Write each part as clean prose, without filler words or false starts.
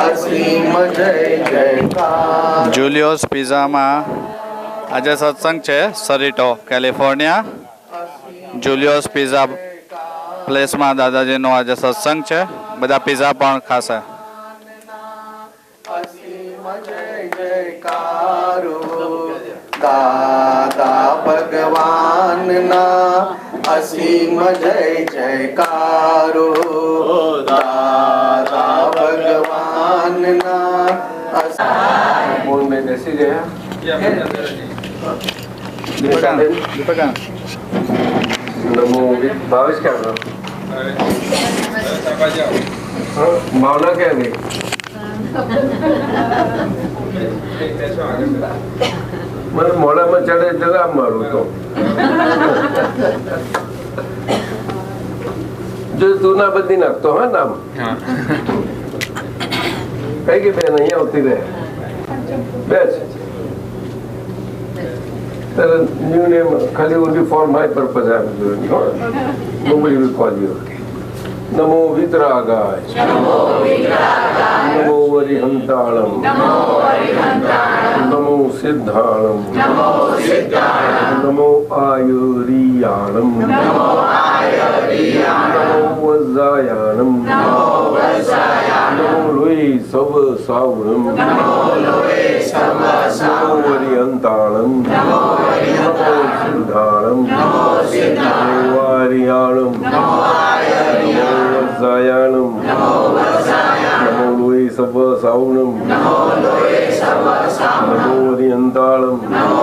અસીમ જય જયકાર. જુલિયોસ પિઝામાં આજે સત્સંગ છે સરિટો કેલિફોર્નિયા. જુલિયોસ પિઝા પ્લેસમાં દાદાજીનો આજે સત્સંગ છે. બધા પિઝા પણ ખાશે. અસીમ જય જયકારો દાદા ભગવાનના અસીમ જય જયકારો દાદા ભગવાનના. મૂળ में બેસી ગયા. નમો ભાવેશ ક્યાં હતો? ભાવના ક્યાં ગઈ? મને મોડામાં ચડે જરા મારું તો જો તું ના બદલી નાખતો. હા નામ કઈ ગઈ બેન? અહીંયા આવતી રહે. બેસ. ન્યુ નેમ ખાલી only for my purpose I am doing. Nobody will call you. નમો વિતરાગાય નમો વરિહંતાળમ નમો સિદ્ધાણમ નમો આયુરિયાણમ નમો વજ્જાયાણમ નમો લોહી સવ સાવણમ નમો વરિહંતાળમ નમો સિદ્ધાણમ નમો વારિયાણમ વજ્જાયાણમ નમો લોહી સવ સાવણમ નમો વરિહંતાળમ નમો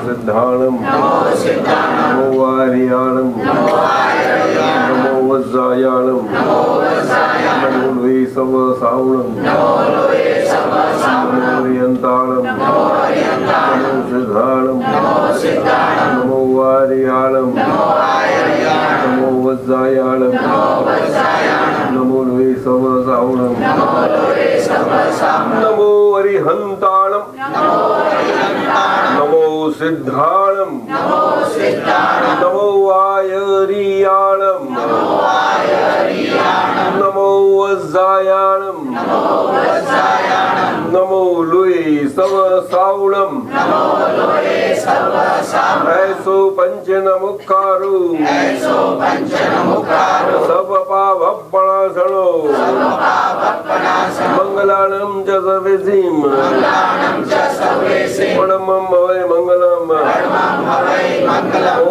સિદ્ધાણમ નમો વારિયાણમ નમો વજ્જાયાણમ નમો લોહી સવ સાવણમ નમો વરિહંતાળમ નમો સિદ્ધાણમ નમો વારિયાણમ નમો વજ્જાયાણમ નમો લોહી સવ સાવણમ નમો વરિહંતાણમ નમો સિદ્ધાણમ નમો વાયરિયાણમ નમો વજ્જાયાણમ નમો લોહી સવ સાવણમ ऐसो पंचन मुखारु सब पावपणासनो मंगलानम च सवेसिम परमं भवे मंगलम.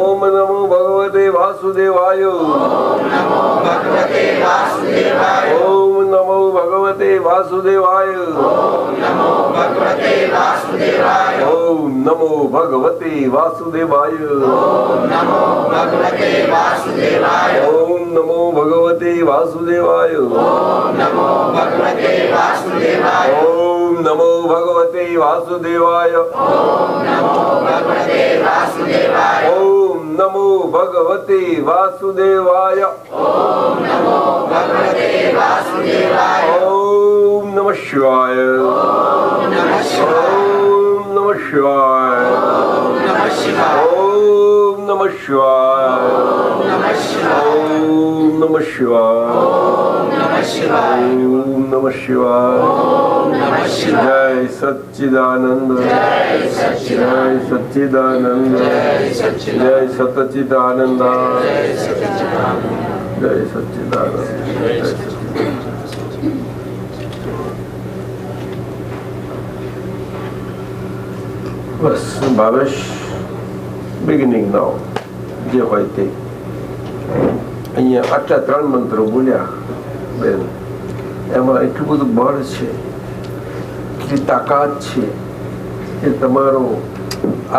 ओम नमो भगवते वासुदेवाय. ओम नमो भगवते वासुदेवाय. ओम नमो भगवते वासुदेवाय. ओम नमो भगवते वासुदेवाय. ओम नमो भगवते वासुदेवाय. ओम नमो भगवते वासुदेवाय. ओम नमो भगवते वासुदेवाय. ओम नमो भगवते वासुदेवाय. ओम नमो भगवते वासुदेवाय. ओम नमो भगवते वासुदेवाय. ओम नमो भगवते वासुदेवाय. ओम नमो भगवते वासुदेवाय. ओम नमः शिवाय. ओम नमः शिवाय. ओम नमः शिवाय. ओम नमः शिवाय. ओम नमः शिवाय. ओम नमः शिवाय. ओम नमः शिवाय. ओम नमः शिवाय. ओम नमः शिवाय. ओम नमः शिवाय. जय सच्चिदानंद. जय सच्चिदानंद. जय सच्चिदानंद. जय सच्चिदानंद. जय सच्चिदानंद. जय सच्चिदानंद. બસ ભાવેશ બિગિનિંગ નાવ જે હોય તે. અહીંયા આટલા 3 મંત્રો બોલ્યા બેન, એમાં એટલું બધું બળ છે, એટલી તાકાત છે કે તમારો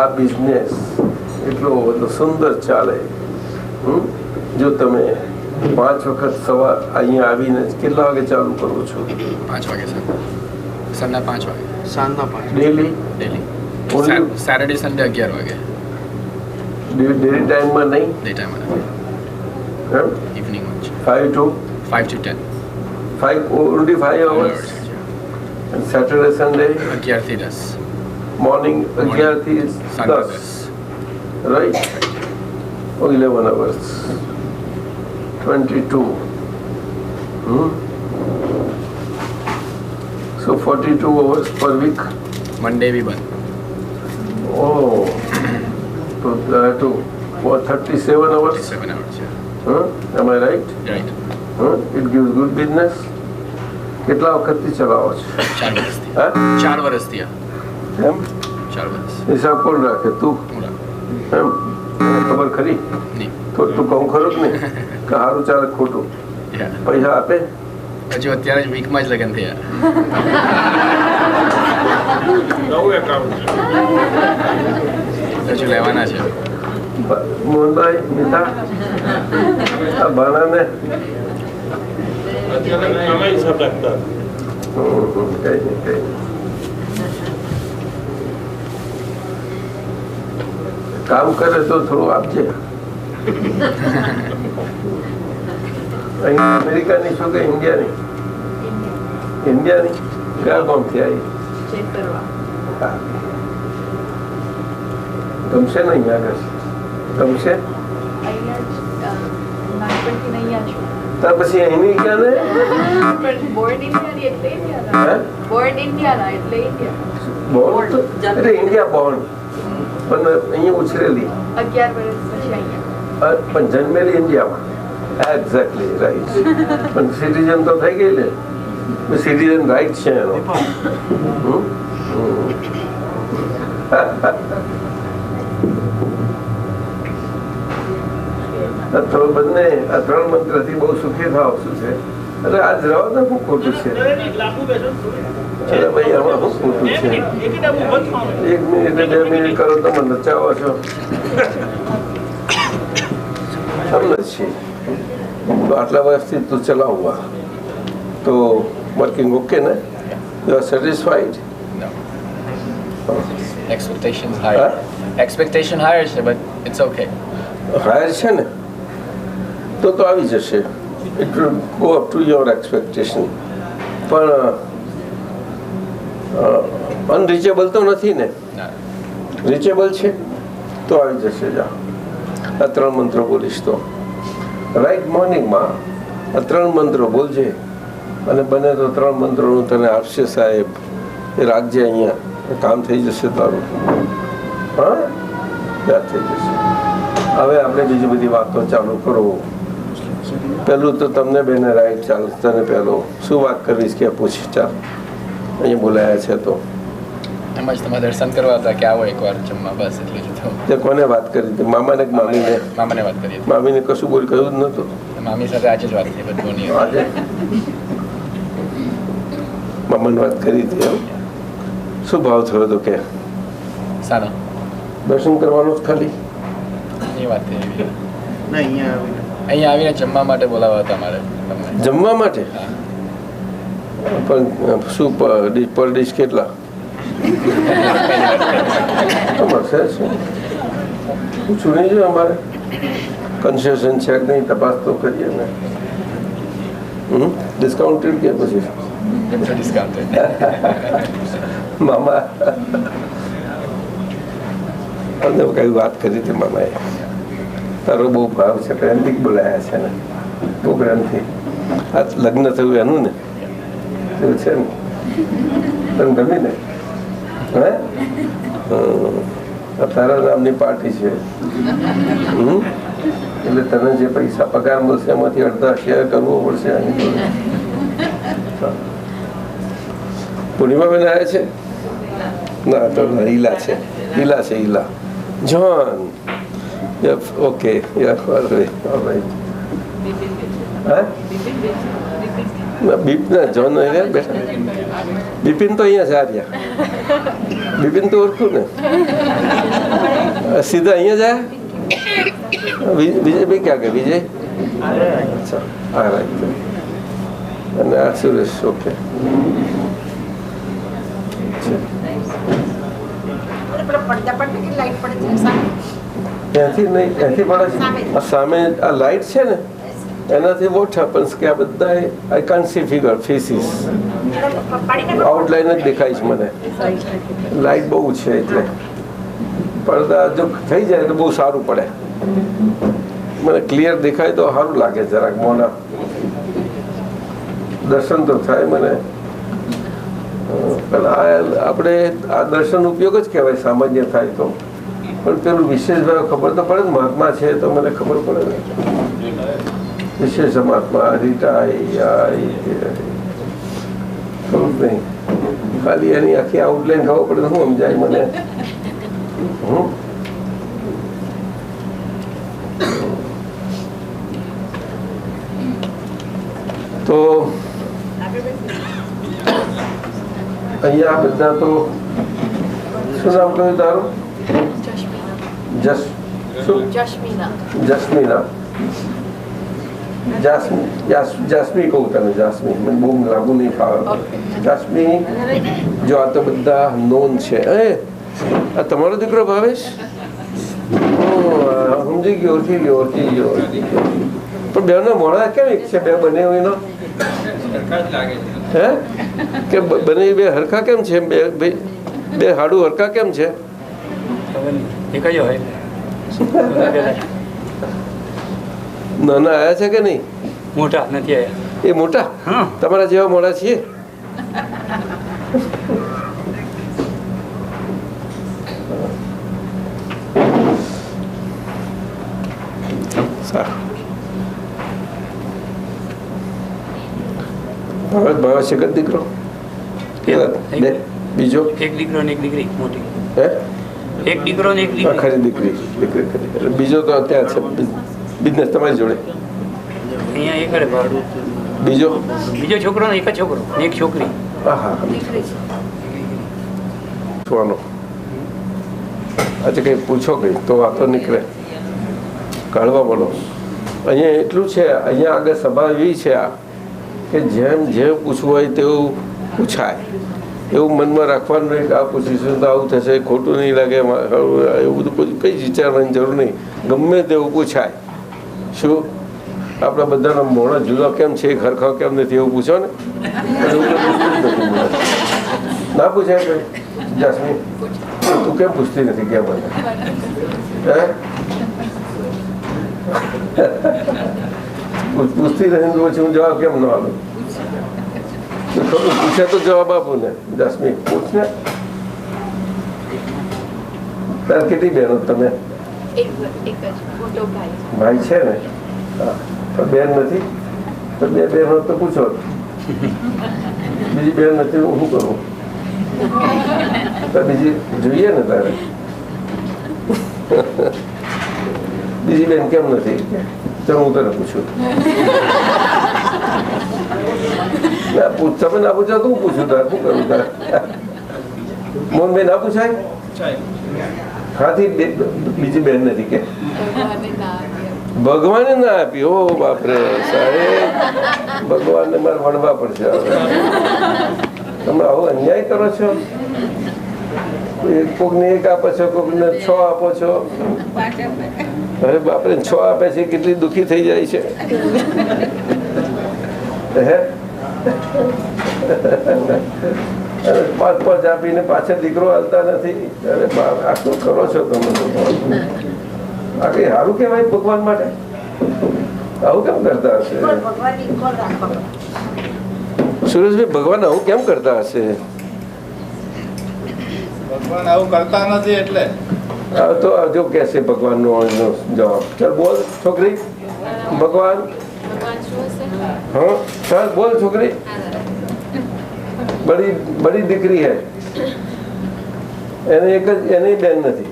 આ બિઝનેસ એટલો સુંદર ચાલે. જો તમે 5 વખત સવાર અહીંયા આવીને કેટલા વાગે ચાલુ કરો છો? 5 વાગે સર. સાંજના 5 વાગે. સાંજના 5 ડેલી. સેટરડે સન્ડે 11 વાગે. ડે ટાઈમમાં નહીં? ડે ટાઈમમાં નથી. ઇવનિંગમાં છે. 5 to 10. 5 only 5 hours. And Saturday Sunday 11 થી 10. Morning 11 થી 10. Right? 11 hours. 22. 42 hours per week. મંડે બી બંધ. Oh, so to 37 hours. 7 hours છે. Am I right? Right. It gives good business. કેટલા વખતથી ચલાવો છો? 4 વર્ષથી. હા? 4 વર્ષથી આ. એમ 4 વર્ષ. હિસાબ કોણ રાખે? તું? એમ તને ખબર ખરી? નહીં. તો તું કહું ખરું જ નહીં કે સારું ચાલે ખોટું? પૈસા આપે? હજુ અત્યારે જ વીકમાં જ લગ્ન થયા. હજુ લેવાના છે. મોહનભાઈ મિતા આ ભાણાને કઈ નહીં. કામ કરે તો થોડું આપજે. અહીં અમેરિકાની શું કે ઇન્ડિયાની? ઇન્ડિયાની કયા ગામથી આવી? હા. ગમશે ને અહીંયા આગળ? ગમશે? ત્યાર પછી અહીંની ક્યાં ને? બોર્ડ એટલે ઇન્ડિયા બોર્ડ પણ અહીંયા ઉછરેલી 11 વર્ષ પછી અહીંયા. પણ જન્મેલી ઇન્ડિયામાં. Exactly right. પણ સિટીઝન તો થઈ ગઈ ને. સિટીઝન રાઈટ છે એનો. બંને આ 3 મંત્રથી બહુ સુખી થાવ. શું છે? અરે આજ રહો ને શું ખોટું છે? અરે ભાઈ આમાં શું ખોટું છે? 1 મિનિટ 2 મિનિટ કરો તો મને નચાવો છો. તો આટલા વર્ષથી તું ચલાવવા તો વર્કિંગ ઓકે ને? You are satisfied? Expectation higher. Expectation higher છે બટ ઇટ્સ ઓકે. હાયર છે ને તો આવી જશે. It will go up to your expectation. પણ અનરીચેબલ તો નથી ને? રીચેબલ છે તો આવી જશે. જા આ 3 મંત્રો બોલીશ તો રાઈટ મોર્નિંગમાં આ 3 મંત્રો બોલજે અને બને તો 3 મંત્રોનું તને આપશે સાહેબ. એ રાખજે. અહીંયા કામ થઈ જશે તારું. હા, યાદ થઈ જશે. હવે આપણે બીજી બધી વાતો ચાલુ કરો. પેલું તો તમને બેને રાઈટ ચાલ. તને પહેલો શું વાત કરવીશ કે પૂછ? ચાલ અહીંયા બોલાયા છે તો એમ જ તમારે દર્શન કરવા હતા કે આવો એકવાર જમવા, બસ એટલું જ હતું. તે કોને વાત કરી હતી? મામાને કે મામીને? મામાને વાત કરી હતી. મામીને કશું બોલ કહ્યું જ નહોતું? મામી સાથે આજે જ વાત થઈ. બધું નહીં આજે મામાને વાત કરી હતી એમ? શું ભાવ થયો હતો કે? સાનો દર્શન કરવાનું જ ખાલી? એ વાત થઈ. અહીંયા આવીને જમવા માટે બોલાવ્યા હતા મારે તમને. જમવા માટે? પણ શું પર ડિશ કેટલા મળશે? પૂછવું નહીં જોઈએ અમારે? કન્સેશન છે કે નહીં તપાસ તો કરીએ ને. ડિસ્કાઉન્ટેડ કે પછી ડિસ્કાઉન્ટેડ? મામા અમને કઈ વાત કરી હતી મામાએ. તારો બહુ ભાવ છે, પ્રેમથી બોલાયા છે ને, બહુ પ્રેમથી. આ લગ્ન થયું એનું ને એવું છે ને? તને ગમી ને? હે તારા નામની પાર્ટી છે એટલે તને જે પૈસા પગાર મળશે એમાંથી અડધા શેર કરવો પડશે. પૂર્ણિમાબેન આવ્યા છે? ના તો હીલા છે. હીલા છે, હીલા. John okay. જોન બેઠા. બિપિન તો અહીંયા જ રહ્યા. બિપિન તો ઓળખું ને. સીધા અહીંયા જાય. વિજયભાઈ ક્યાં ગયા? વિજય અચ્છા હા રાઈટ. અને આ સુરેશ ઓકે. ત્યાંથી નહીં, ત્યાંથી પડે છે. આ સામે આ લાઇટ છે ને એનાથી વોટ હેપન્સ કે આ બધા I can't C figure faces, outline જ દેખાય છે મને. લાઇટ બહુ છે એટલે પડદા જો થઈ જાય તો બહુ સારું પડે. મને ક્લિયર દેખાય તો સારું લાગે જરાક. મોના દર્શન તો થાય મને. પેલા આપણે આ દર્શન ઉપયોગ જ કહેવાય સામાન્ય થાય તો, પણ પેલું વિશેષ ભાવ ખબર તો પડે ને, મહાત્મા છે તો મને ખબર પડે ને, વિશેષ મહાત્મા રીટા ખબર નહીં, ખાલી એની આખી આઉટલાઈન ખબર પડે શું સમજાય મને. તો અહીંયા બધા તો શું નામ કહ્યું તારું? જસ્મીના. જાસ્મી કહું તને, જાસ્મી મને બહુ લાગુ નહીં ફાવે. જાસ્મી, જો આ તો બધા નોન છે. આ તમારો દીકરો ભાવેશ? સમજી ગયો, ઓળખી ગયો. પણ બેનો મોડા કેમ એક છે? બે બને એનો હે કે બને બે હરખા કેમ છે? બે હાડું હરખા કેમ છે? નાના આયા છે કે નહીં? મોટા નથી આયા. એ મોટા તમારા જેવા મોડા છીએ. ભાવે છે કે દીકરો? બીજો એક દીકરો ને એક દીકરી મોટી. હે એક દીકરો ને એક દીકરી. ખરી દીકરી ખરી. બીજો તો અત્યારે છે બિઝનેસ તમારી જોડે. અહીંયા એક ભાડું. બીજો છોકરો ને એક જ છોકરો ને એક છોકરી. હા છોવાનો આજે કઈ પૂછો કઈ તો વાતો નીકળે. કાઢવા બોલો. અહીંયા એટલું છે, અહીંયા આગળ સભા એવી છે આ કે જેમ પૂછવું હોય તેવું પૂછાય. એવું મનમાં રાખવાનું નહીં કે આ પૂછીશું તો આવું થશે, ખોટું નહીં લાગે, એવું બધું કંઈ વિચારવાની જરૂર નહીં. ગમે તેવું પૂછાય. શું આપણા બધાના મોણા જુદા કેમ છે, ખરખા કેમ નથી એવું પૂછો ને. ના પૂછાય કઈ? જાસ્મી તું કેમ પૂછતી નથી કેમ મને? હે પૂછતી નથી પછી હું જવાબ કેમ ન આપું? પૂછે તો જવાબ આપું ને. જાસ્મી પૂછ ને. તાર કેટલી બહેનો તમે? ભાઈ છે ને? હા પણ બેન નથી તો બે બહેનો તો પૂછો. બીજી બેન નથી હું શું કરું? બીજી જોઈએ ને તારે. બીજી બેન કેમ નથી? ચાલો હું તને પૂછું. તમે ના પૂછો તો હું પૂછું તારે શું કરું તારે? મોહનભાઈ ના પૂછાય? હાથી બીજી બેન નથી કે ભગવાને ના આપી? ઓ બાપરે સાહેબ, ભગવાનને મારે વણવા પડશે હવે. તમે આવો અન્યાય કરો છો. કોકને એક આપો છો, કોકને 6 આપો છો. હવે બાપરે 6 આપે છે, કેટલી દુઃખી થઈ જાય છે. હે 5 આપીને પાછળ દીકરો હાલતા નથી. અરે આટલું કરો છો તમે તો. આ કઈ સારું કેવાય ભગવાન માટે? આવું કેમ કરતા હશે સુરેશભાઈ? ભગવાન આવું કેમ કરતા હશે? ભગવાન આવું કરતા નથી એટલે તો જો કે છે ભગવાન નો જવાબ. ચાલ બોલ છોકરી. ભગવાન હા ચાલ બોલ છોકરી. બડી દીકરી હે, એને એક જ, એની બેન નથી.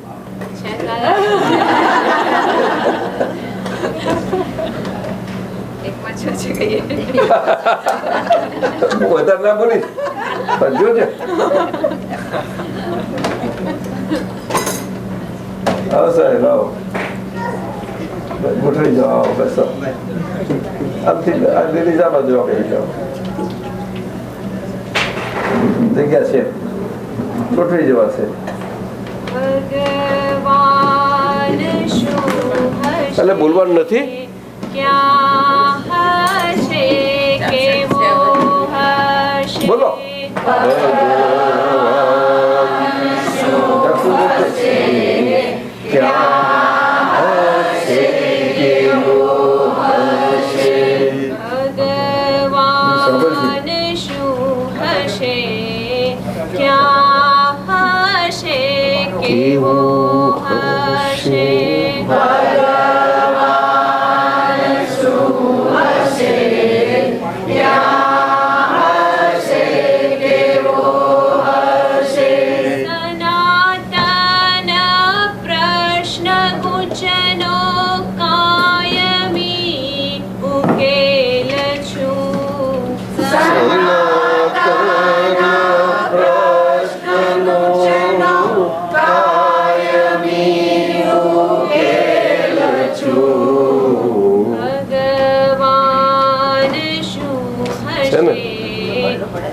વધારે ના બોલીશ જોજે. આવો સાહેબ આવો, ગોઠવી જાઓ. આવો બેસો. આમથી આ દિલ્હી જા બાજુ આપણે જાઓ, જગ્યા છે, ગોઠવી જવાશે. એટલે બોલવાનું નથી. બોલો. કેવું હશે સનાતન પ્રશ્ન ગુચનો કાયમી ઉકેલ છું ભગવાન શું હશે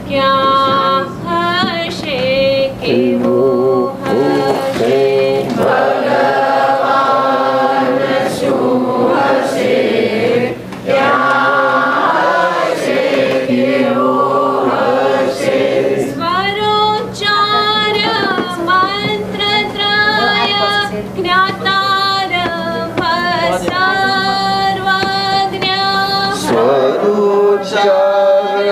ક્યાં હશે કેવું હશે સ્વરોચ્ચાર મંત્રત્રય જ્ઞાતારંભ સર્વજ્ઞ સ્વરોચ્ચાર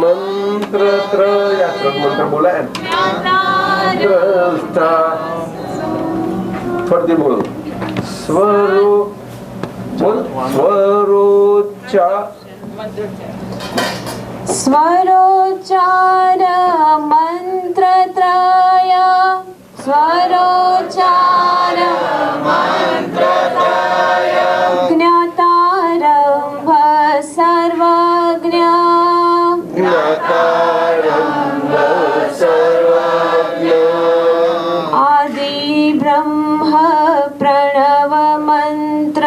મંત્ર ત્રય મંત્ર બોલાય ફરતી બોલો સ્વરો બોલ સ્વરોચ્ચાર સ્વરોચ્ચાર મંત્રત્રય સ્વરોચ્ચાર મંત્રત્રય જ્ઞાતારંભ સર્વજ્ઞ આદિ બ્રહ્મ પ્રણવ મંત્ર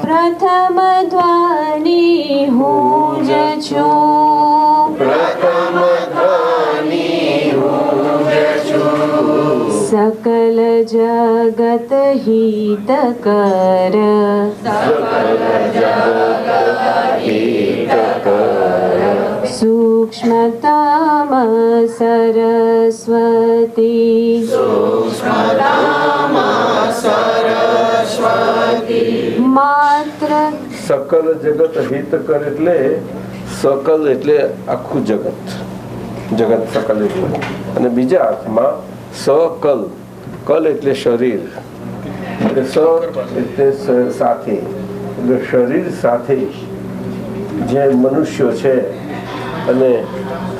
પ્રથમ ધ્વનિ હું જ છું સકલ જગત હિત કર સૂક્ષ્મતમ સરસ્વતી માત્ર સકલ જગત હિત કર એટલે સકલ એટલે આખું જગત સકલ એટલે અને બીજા અર્થમાં सकल कल એટલે શરીર એટલે સ એટલે સાથે એટલે શરીર સાથે જે મનુષ્યો છે અને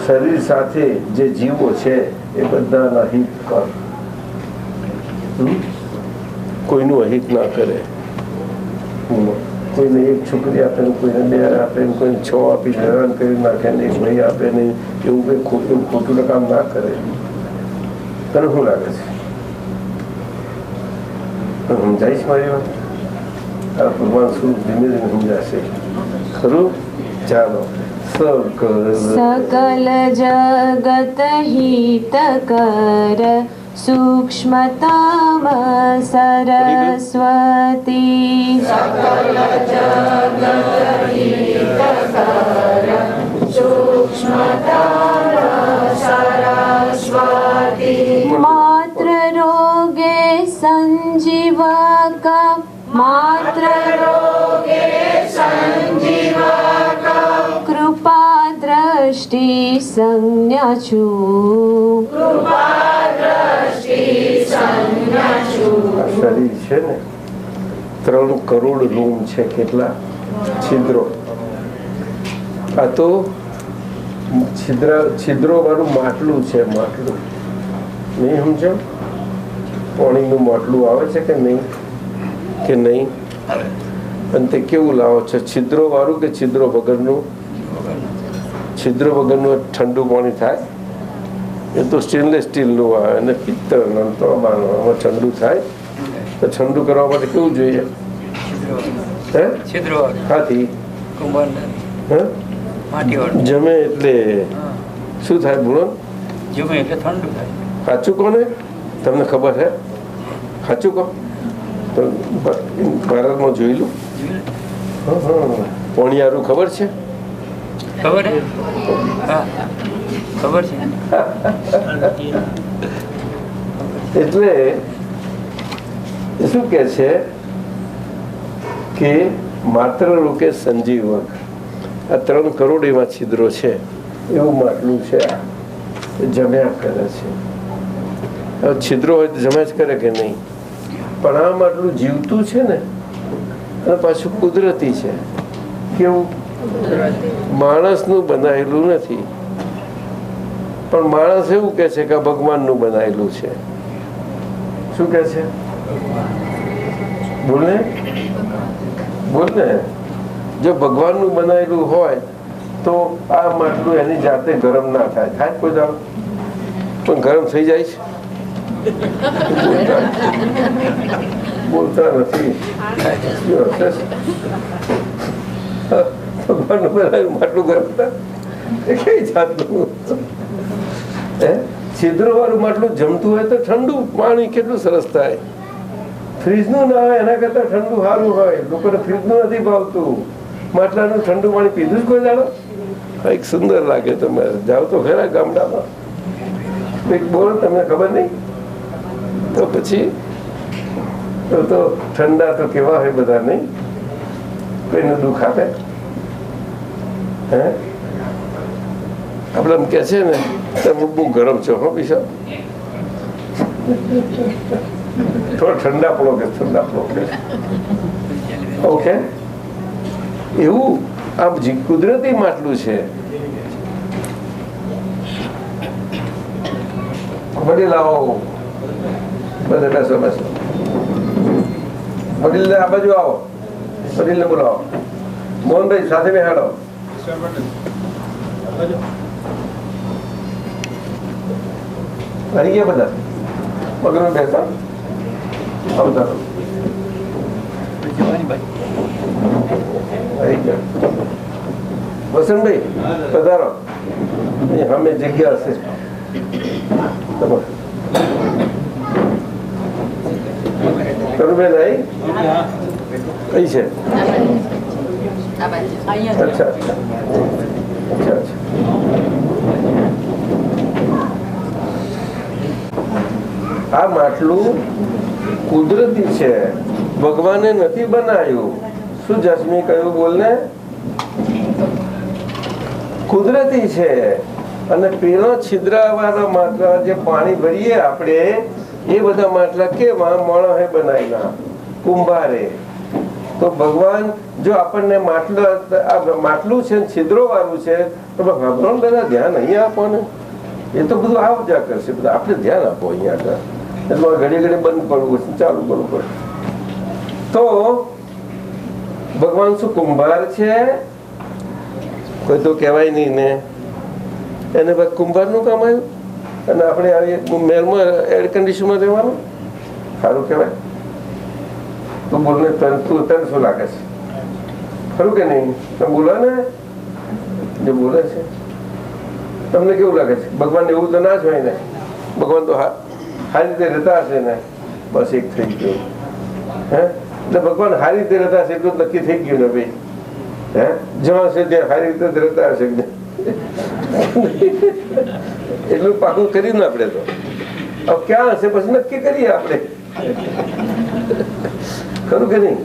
શરીર સાથે જે જીવો છે એ બધાના હિત કર, કોઈનું અહિત ના કરે. કોઈને એક છોકરી આપે ને કોઈને બે આપે ને કોઈને 6 આપી હેરાન કરી નાખે ને એક ભાઈ આપે ને એવું કંઈ ખોટું કામ ના કરે. તને શું લાગે છે? સમજાય છે મારી વાત? આ ભગવાન શું ધીમે ધીમે સમજાશે ખરું? ચાલો. सकल जगत हित कर सूक्ष्मतम सरस्वती. सकल जगत हित कर सूक्ष्मतम सरस्वती. मात्र रोगे संजीवक, मात्र रोगे संजीवक, कृपा दृष्टि संज्ञाचु, कृपा दृष्टि संज्ञाचु. શરીર છે ને 3 કરોડ રૂમ છે. કેટલા છિદ્રો? આ તો છિદ્રો વાળું માટલું છે. માટલું નહીં સમજો? પાણીનું માટલું આવે છે કે નહીં? કે નહીં? અને તે કેવું લાવો છો? છિદ્રો વાળું કે છિદ્રો વગરનું? છિદ્ર વગરનું ઠંડુ પાણી થાય એ તો સ્ટેનલેસ સ્ટીલનું આવે અને પિત્તળનું તાંબાનું. આમાં ઠંડુ થાય તો ઠંડુ કરવા માટે કેવું જોઈએ? હાથી જમે એટલે શું થાય? ભૂણો જમે એટલે ઠંડુ થાય. સાચું કોને? તમને ખબર છે? સાચું કહો. ભારતમાં જોયેલું પોણિયારું ખબર છે? ખબર છે, ખબર છે. એટલે શું કે છે કે માત્ર રોકે સંજીવક. આ 3 કરોડ એવા છિદ્રો છે એવું માટલું છે. આ એ જમ્યા કરે છે. હવે છિદ્રો હોય તો જમ્યા જ કરે કે નહીં, પણ આ માટલું જીવતું છે ને, અને પાછું કુદરતી છે. કેવું? માણસનું બનાવેલું નથી, પણ માણસ એવું કે છે કે ભગવાનનું બનાવેલું છે. શું કે છે? બોલ ને. જો ભગવાનનું બનાવેલું હોય તો આ માટલું એની જાતે ગરમ ના થાય કોઈ દાડો? પણ ગરમ થઈ જાય છે. બોલતા નથી. ભગવાનનું બનાવેલું માટલું ગરમ થાય કઈ જાતનું? છિદ્રો વાળું માટલું જમતું હોય તો ઠંડુ પાણી કેટલું સરસ થાય. ફ્રીજનું ના હોય એના કરતા ઠંડુ સારું હોય. લોકોને ફ્રીજનું નથી ભાવતું, માટલાનું ઠંડુ પાણી પીધું જ કોઈ જાણો? એક સુંદર લાગે. તમે જાઓ તો ખરા ગામડામાં, કંઈક બોલો તમને ખબર નહીં તો પછી તો ઠંડા તો કેવા હોય બધા, નહીં? કોઈનું દુઃખ આપે? હે આપણે એમ કે છે ને તમે બહુ ગરમ છો, હો પીશો થોડો ઠંડા પડો કે ઓકે. એવું આ કુદરતી માટલું છે. વડીલાઓ બધા બેસો બેસો. વડીલ આ બાજુ આવો, વડીલને બોલાવો. મોહનભાઈ સાથે બેહાડો. આવી ગયા બધા? મગર બેસા આવતા વસંતભાઈ પધારો. અમે જગ્યા હશે કરુબેન આવી કઈ છે? અચ્છા અચ્છા. આ માટલું કુદરતી છે, ભગવાને નથી બનાવ્યું. શું જસ્મી કહ્યું? બોલને. કુદરતી છે. અને પેલો છિદ્રાવાળા માટલા જે પાણી ભરીએ આપણે, એ બધા માટલા કેવા માણસે બનાવેલા, કુંભારે. તો ભગવાન જો આપણને માટલું છે છિદ્રો વાળું છે તો ભગવાન બધા ધ્યાન અહીંયા આપો ને. એ તો બધું આવજા કરશે, બધા આપણે ધ્યાન આપો અહીંયા આગળ. એટલે ઘડી ઘડી બંધ કરવું પડશે, ચાલુ કરવું પડે. તો ભગવાન શું કુંભાર છે? કોઈ તો કહેવાય નહીં ને. એને કુંભારનું કામ આવ્યું, અને આપણે આવી મહેલમાં એર કન્ડિશનમાં રહેવાનું સારું કહેવાય. તું બોલ ને, તને શું લાગે છે? ખરું કે નહીં? તમે બોલો ને, જે બોલે છે તમને કેવું લાગે છે? ભગવાન એવું તો ના જ હોય ને. ભગવાન તો સારી રીતે રહેતા હશે ને, બસ એક થઈ ગયું. હે એટલે ભગવાન સારી રીતે રહેતા હશે એટલું નક્કી થઈ ગયું ને ભાઈ. હે જ્યાં હશે ત્યાં સારી રીતે રહેતા હશે એટલું પાકું કર્યું ને આપણે. તો હવે ક્યાં હશે પછી નક્કી કરીએ આપણે, ખરું કે નહીં?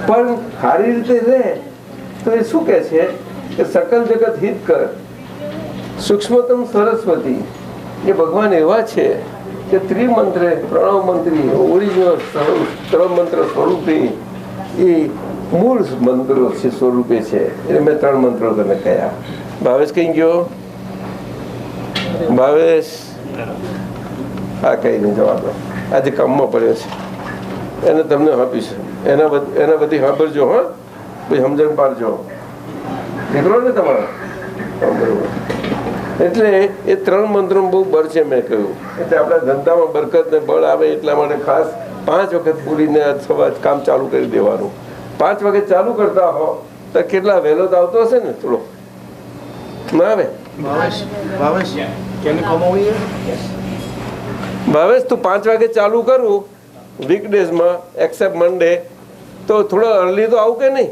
પણ સારી રીતે રહે તો એ શું કે છે કે સકલ જગત હિત કર સૂક્ષ્મતમ સરસ્વતી. એ ભગવાન એવા છે કે ત્રિમંત્રે પ્રણવ મંત્રી ઓરિજિનલ મંત્ર સ્વરૂપે એ મૂળ મંત્રો છે, સ્વરૂપે છે. એટલે મેં 3 મંત્રો તને કહ્યા. ભાવેશ કઈ ગયો? ભાવેશ હા કઈ નહીં જવાબ. આજે કામમાં પડ્યો છે, એને તમને આપીશ. એના બધી સાંભળજો. હા ભાઈ સમજણ પાડજો. દીકરો ને તમારો બરોબર. એટલે એ 3 મંત્રો બહુ બળ છે મેં કહ્યું. એટલે આપણા ધંધામાં બરકત ને બળ આવે એટલા માટે ખાસ 5 વખત પૂરીને સવાર કામ ચાલુ કરી દેવાનું. 5 વખત ચાલુ કરતા હો તો કેટલા વહેલો તો આવતો હશે ને? થોડો ના આવે? ભાવેશ તું 5 વાગે ચાલુ કરું વીકડેઝમાં એક્સેપ્ટ મંડે, તો થોડો અર્લી તો આવું કે નહીં?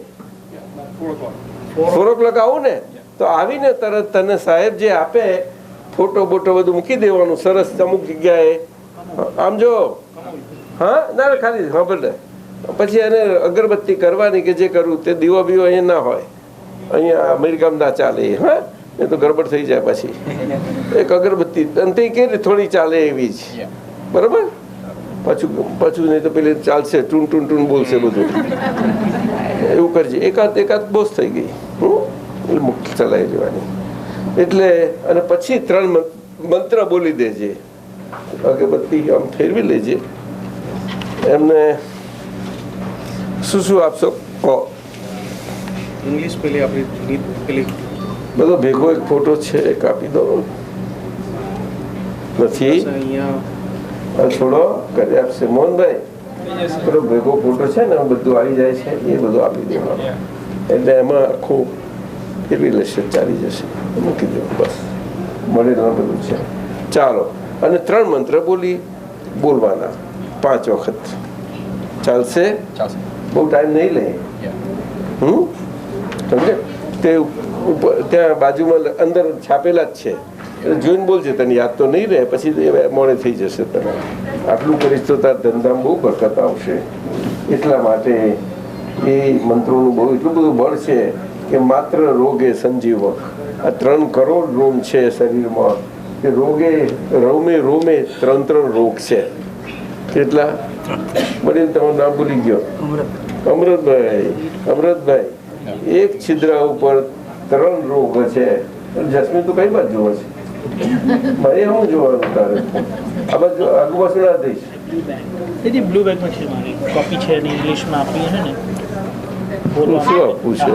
4 o'clock આવું ને? તો આવીને તરત તને સાહેબ જે આપે ફોટો બોટો બધું મૂકી દેવાનું સરસ અમુક જગ્યાએ. આમ જો હા ના ખાલી સાંભળ. પછી એને અગરબત્તી કરવાની કે જે કરવું તે. દીવો બીવો અહીંયા ના હોય, અહીંયા અમેરિકામાં ના ચાલે. હા એ તો ગડબડ થઈ જાય પછી. એક અગરબત્તી અને તે કે થોડી ચાલે એવી જ, બરાબર. પાછું નહીં તો પેલી ચાલશે, ટૂન ટૂન ટૂન બોલશે બધું. એવું કરજે. એકાદ બોસ થઈ ગઈ. એટલે મુખ્ય ચલાવી લેવાની. એટલે અને પછી 3 મંત્ર બોલી દેજે. અગરબત્તી આમ ફેરવી લેજે. એમને શું આપશો કહો. ઇંગ્લિશ પેલી આપણી પેલી બધો ભેગો એક ફોટો છે, એક આપી દો. નથી અહીંયા છોડો, કરી આપશે મોહનભાઈ. પેલો ભેગો ફોટો છે ને બધું આવી જાય છે, એ બધું આપી દેવાનું. એટલે એમાં આખું ફેરવી લેશે, ચાલી જશે. મૂકી દો બસ. મળેલું બધું છે. ચાલો. અને 3 મંત્ર બોલવાના 5 વખત. ચાલશે? બહુ ટાઈમ નહીં લે. સમજે? તે ત્યાં બાજુમાં અંદર છાપેલા જ છે, એટલે જોઈને બોલજે. તને યાદ તો નહીં રહે, પછી મોડે થઈ જશે. તને આટલું કરીશ તો તાર ધંધામાં બહુ બરકત આવશે. એટલા માટે એ મંત્રોનું બહુ એટલું બધું બળ છે કે માત્ર રોગે સંજીવક. આ 3 કરોડ રોમ છે શરીરમાં, કે રોગે રોમે 3 રોગ છે. કેટલા? વડીલ તમારું નામ ભૂલી ગયો. અમૃતભાઈ. એક છિદ્ર ઉપર 3 રોગ છે. જસ્મીન તું કઈ બાજુ જોવે છે? મારે શું જોવાનું તારે? આ બાજુ આગુ પાછું ના દઈશ. બ્લુ બેગમાં છે મારી કોપી છે ને ઇંગ્લિશમાં આપી છે ને. શું આપવું છે?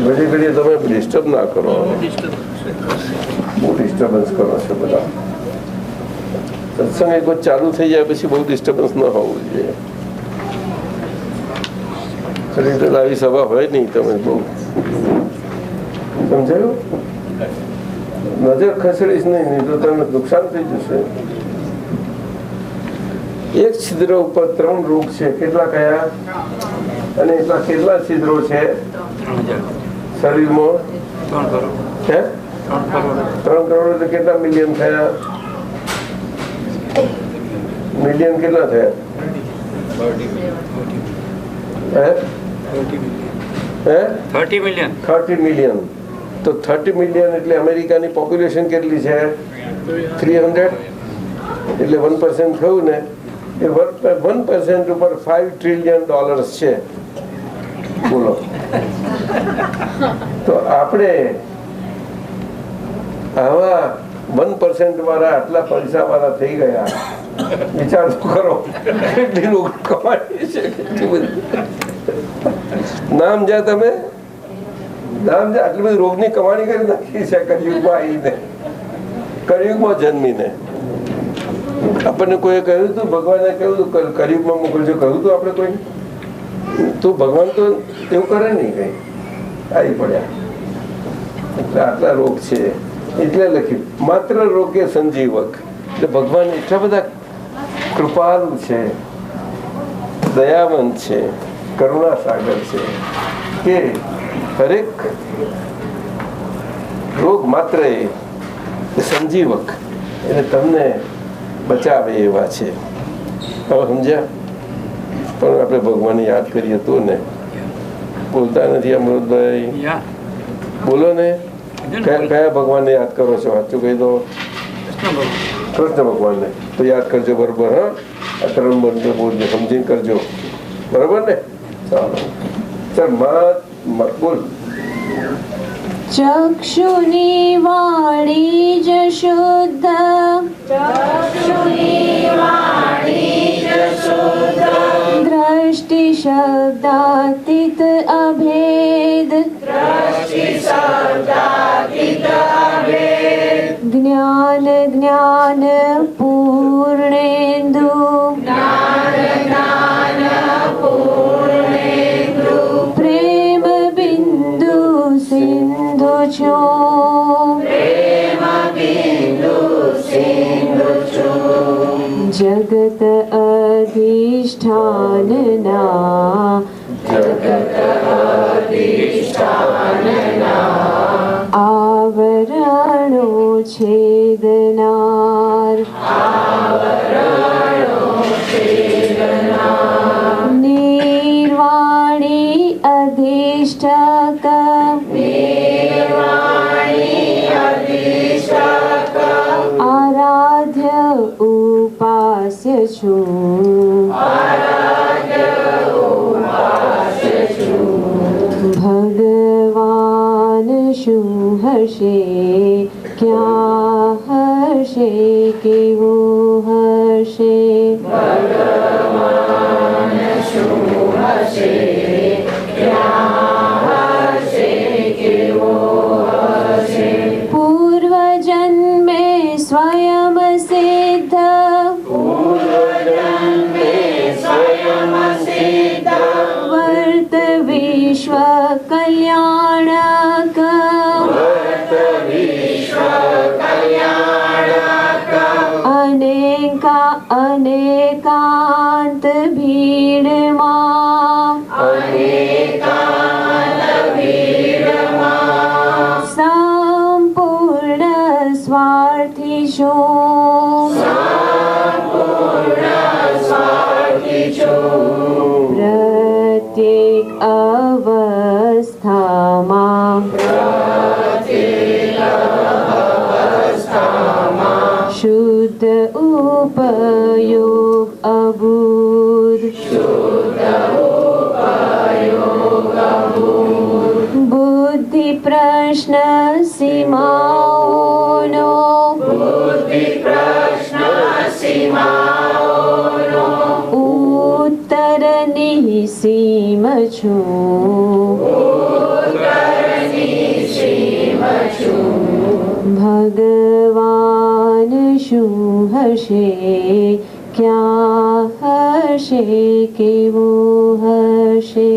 ઘડી ઘડી તમે ડિસ્ટર્બ ના કરો. બહુ ડિસ્ટર્બન્સ કરો છો બધા. સત્સંગ એક વખત ચાલુ થઈ જાય પછી બહુ ડિસ્ટર્બન્સ ન હોવું જોઈએ. આવી સભા હોય નહીં. તમે બહુ સમજાયું? નજર ખસેડીશ નહીં તો તમને નુકસાન થઈ જશે. એક છિદ્ર ઉપર 3 રોગ છે. કેટલા કયા? અને એટલા કેટલા છિદ્રો છે શરીરમાં? 3 કરોડ એટલે કેટલા મિલિયન થયા? મિલિયન કેટલા થયા? 30 મિલિયન. તો 30 મિલિયન એટલે અમેરિકાની પોપ્યુલેશન કેટલી છે? 300. એટલે 1% થયું ને. એ 1% ઉપર $5 trillion છે. બોલો. તો આપણે આવા 1% વાળા આટલા પૈસા વાળા થઈ ગયા. વિચાર તો કરો કેટલી લોકો કમાણી છે. નામ જ્યાં તમે આટલી બધી રોગની કમાણી કરી નાખી છે કળિયુગમાં આવીને, કળિયુગમાં જન્મીને. આપણને કોઈ કહ્યું હતું, ભગવાને કહ્યું હતું કળિયુગમાં મોકલજો, કહ્યું હતું આપણે કોઈ? તો ભગવાન તો એવું કરે નહીં, કઈ આવી પડ્યા. એટલે આટલા રોગ છે એટલે લખ્યું માત્ર રોગે સંજીવક. એટલે ભગવાન એટલા બધા કૃપાળુ છે, દયાવંત છે, કરુણા સાગર છે કે હરેક રોગ માત્ર સંજીવક એટલે તમને બચાવે એવા છે. હવે સમજ્યા? પણ આપણે ભગવાનને યાદ કરીએ તો ને. બોલતા નથી અમૃતભાઈ? બોલો ને. કયા ભગવાનને યાદ કરો છો? સાચું કહી દો. કૃષ્ણ ભગવાનને તો યાદ કરજો બરોબર. હા, આ 3 મંત્ર બોલજો, સમજીને કરજો, બરોબર ને? ચાલો ચાલ મત બોલ. ચક્ષુની વાણી જ શુદ્ધ, દ્રષ્ટિ શબ્દાતીત અભેદ, જ્ઞાન પૂર્ણેન્દુ, પ્રેમ બિંદુ સિંધુ છો, જગત અધિષ્ઠાનના, આવરણો છેદનાર, નિર્વાણી અધિષ્ઠક, છું ભગવાન શું હશે ક્યાં હશે કેવું હશે પૂર્વ જન્મે સ્વયં સિદ્ધ વર્ત વિશ્વ કલ્યાણક અનેકાંત ભીડમાં સંપૂર્ણ સ્વાર્થી છું પ્રત્યેક અવસ્થામાં શુદ્ધ ઉપયોગ અબુધ બુદ્ધિ પ્રશ્ન સીમાઓનો ઉત્તર નિસીમ છું ભગવાન શું હશે ક્યાં હશે કેવું હશે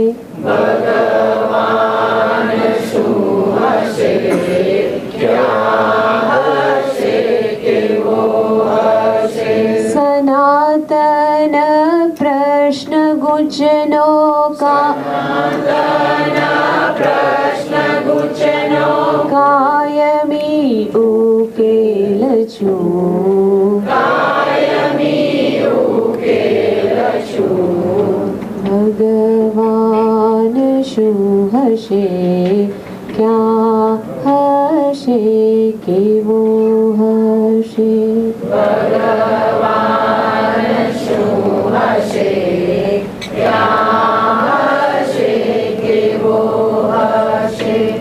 સનાતન પ્રશ્ન ગુચનો કાયમી ઉકેલ છું ભગવાન શું હશે ક્યાં હશે કેવું હશે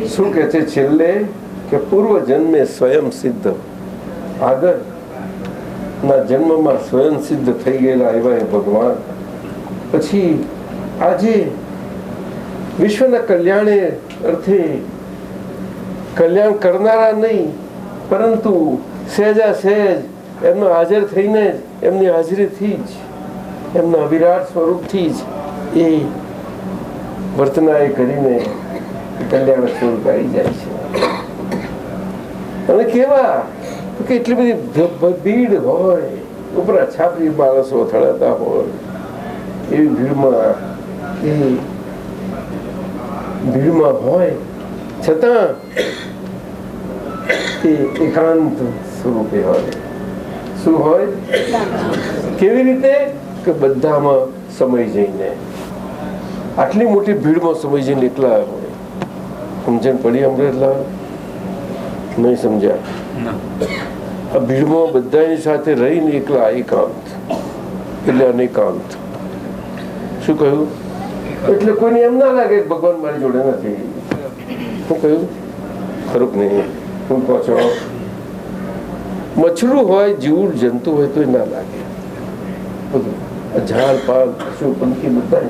શું કે છે છેલ્લે કે પૂર્વ જન્મે સ્વયં સિદ્ધ આગળ ના જન્મમાં સ્વયં સિદ્ધ થઈ ગયેલા એવા એ ભગવાન પછી આજે વિશ્વના કલ્યાણે અર્થે કલ્યાણ કરનારા નહીં પરંતુ સહેજા સહેજ એમનો હાજર થઈને જ એમની હાજરીથી જ એમના વિરાટ સ્વરૂપથી જ એ વર્તનાએ કરીને કલ્યાણ સ્વરૂપ આવી જાય છે અને કેવા કે એટલી બધી ભીડ હોય ઉપરા છાપરી માણસો અથડાતા હોય એવી ભીડમાં હોય છતાં એ એકાંત સ્વરૂપે હોય શું હોય કેવી રીતે કે બધામાં સમય જઈને આટલી મોટી ભીડમાં સમય જઈને એકલા હોય સમજણ પડી અમૃતલાલ નહીં સમજ્યા આ ભીડમાં બધાની સાથે રહીને એકલા એકાંત એટલે અનેકાંત શું કહ્યું એટલે કોઈને એમ ના લાગે કે ભગવાન મારી જોડે નથી શું કહ્યું ખરું કે નહીં હું પાછો મચ્છરું હોય જીવ જંતુ હોય તો ના લાગે બધું ઝાડ પાલ પશુ પંખી બધા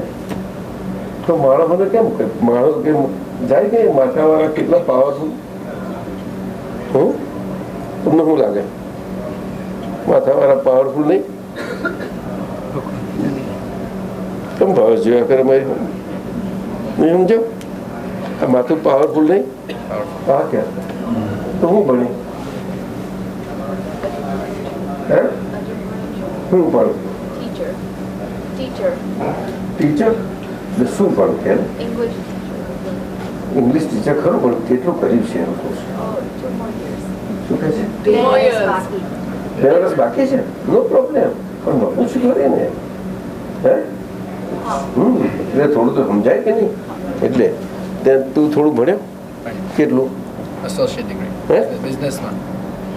તો માણસોને કેમ માણસ કેમ જાય કે માથાવાળા કેટલા પાવરફુલ તમને શું લાગે માથાવાળા પાવરફુલ નહીં કેમ ભાવ જોયા કરે મારી નહીં સમજો આ માથું પાવરફુલ નહીં હા ક્યાં તો હું ભણી હે શું ભણું ટીચર શું ભણું કેમ ઇંગ્લિશ ટીચર ખરું પણ કેટલું કર્યું છે શું કહે છે 2 વર્ષ બાકી છે નો પ્રોબ્લેમ પણ ભણવું શું કરે ને હે એટલે થોડું તો સમજાય કે નહીં એટલે તું થોડું ભણ્યો કેટલું એસોસિએટ ડિગ્રી બિઝનેસમાં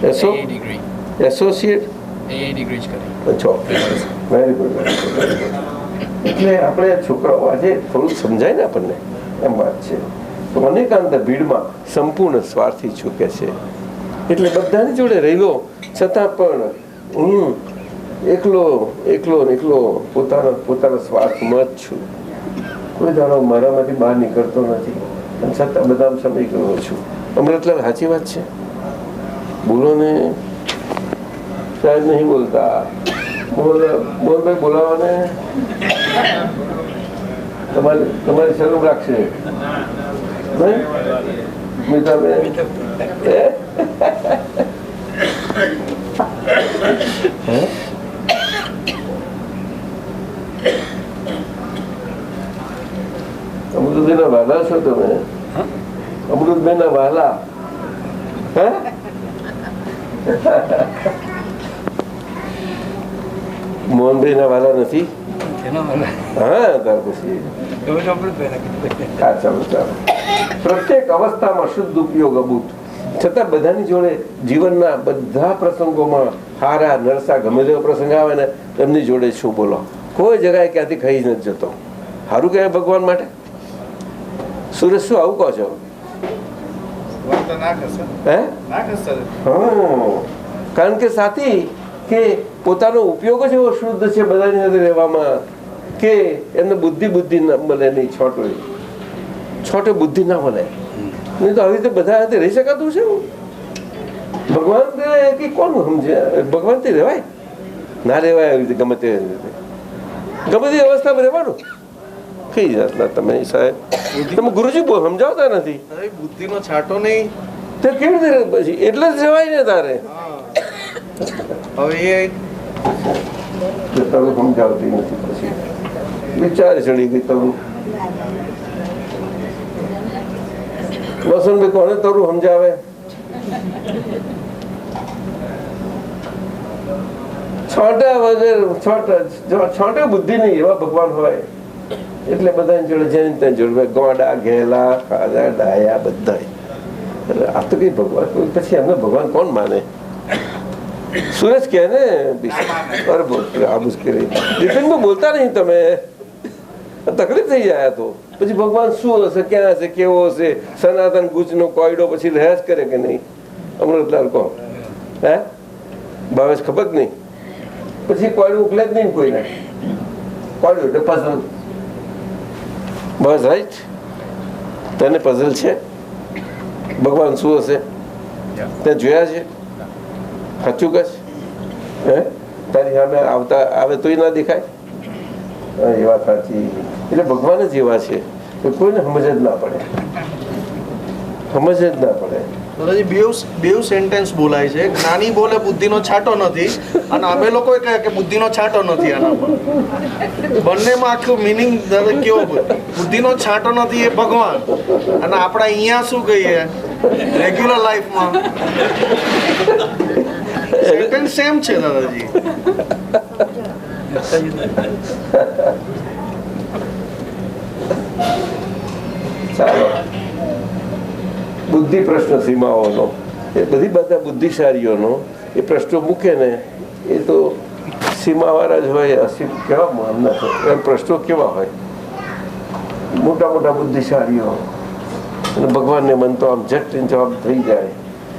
ડિગ્રી એસોસિએટ AA ડિગ્રી જ કરી. Very good. એટલે આપણે છોકરાઓ આજે થોડુંક સમજાય ને આપણને એમ વાત છે. તો અનેકાંત ભીડમાં સંપૂર્ણ સ્વાર્થી ચૂકે છે. એટલે બધાની જોડે રહેલો છતાં પણ હું એકલો પોતાના સ્વાર્થમાં જ છું. કોઈ દાડો મારામાંથી બહાર નીકળતો નથી અને છતાં બધા સમય ગયો છું. અમૃતલાલ સાચી વાત છે? બોલો ને સાહેબ. નહીં બોલતા. મોહનભાઈ બોલાવો ને. તમારી શરૂ રાખશે નહીં મીતાબેન? અમૃતબેન ના વાલા છો તમે? અમૃતબેન ના વાલા? હે? મોહનભાઈ ના વાલા નથી? હા, ત્યાર પછી ચાલો. પ્રત્યેક અવસ્થામાં શુદ્ધ ઉપયોગ અબૂત. છતાં બધાની જોડે જીવનના બધા પ્રસંગોમાં હારા નરસા ગમે તેવો પ્રસંગ આવે ને એમની જોડે શું બોલો. કોઈ જગ્યાએ ક્યાંથી ખાઈ નથી જતો. સારું કહેવાય ભગવાન માટે. સુરેશ શું આવું કહો છો? હે? કારણ કે સાથી કે પોતાનો ઉપયોગ જ એવો શુદ્ધ છે બધાની સાથે રહેવામાં કે એમને બુદ્ધિ ના મળે નહીં. છોટે બુદ્ધિ ના મળે નહીં તો આવી રીતે બધા સાથે રહી શકાતું છે. ભગવાન કે કોણ સમજે? ભગવાનથી રહેવાય ના રહેવાય આવી રીતે ગમે તે અવસ્થામાં રહેવાનું. કઈ જાતના તમે સાહેબ? તમે ગુરુજી સમજાવતા નથી. બુદ્ધિનો છાંટો નહીં તે કેવી રીતે પછી એટલે જ રહેવાય ને તારે. હવે એ તારું સમજાવતી નથી પછી વિચાર ચડી ગઈ. તારું વસંતભાઈ કોને તારું સમજાવે? છોટે બુદ્ધિ નહીં એવા ભગવાન હોય એટલે બધાની જોડે જેની ત્યાં જોડે ગોડા ઘેલા ખાધા ડાયા બધા. આ તો કઈ ભગવાન પછી એમને ભગવાન કોણ માને? સુરેશ કે ને આ મુશ્કેલી દીપેનભાઈ બોલતા નહીં તમે. તકલીફ થઈ જાય તો પછી ભગવાન શું હશે, ક્યાં હશે, કેવો હશે? સનાતન ગુજનો કોયડો પછી રહ્યા જ કરે કે નહીં? અમૃતલાલ કહો. હે ભાવેશ ખબર જ નહીં. પછી કોયડું ઉકલે જ નહીં કોઈને. કોયડું એટલે પઝલ. બસ રાઈટ. તને પઝલ છે ભગવાન શું હશે તે જોયા છે? સાચું કશ? હે તારી સામે આવતા આવે તોય ના દેખાય? એ વાત સાચી. એટલે ભગવાન જ એવા છે કોઈને સમજ જ ના પડે. બેવ સેન્ટેન્સ બોલાય છે. જ્ઞાની બોલે બુદ્ધિનો છાંટો નથી અને અમે લોકો કહે કે બુદ્ધિનો છાંટો નથી. આના પર બંનેમાં આખું મિનિંગ કેવો? બુદ્ધિનો છાંટો નથી એ ભગવાન અને આપણે અહીંયા શું કહીએ રેગ્યુલર લાઈફમાં સેન્ટેન્સ સેમ છે દાદાજી. ચાલો બુદ્ધિ પ્રશ્ન સીમાઓનો એ બધી બધા બુદ્ધિશાળીઓનો એ પ્રશ્નો મૂકે ને એ તો સીમાવાળા જ હોય. કેવા એમ પ્રશ્નો કેવા હોય? મોટા મોટા બુદ્ધિશાળીઓ અને ભગવાનને મન તો આમ ઝટ જવાબ થઈ જાય.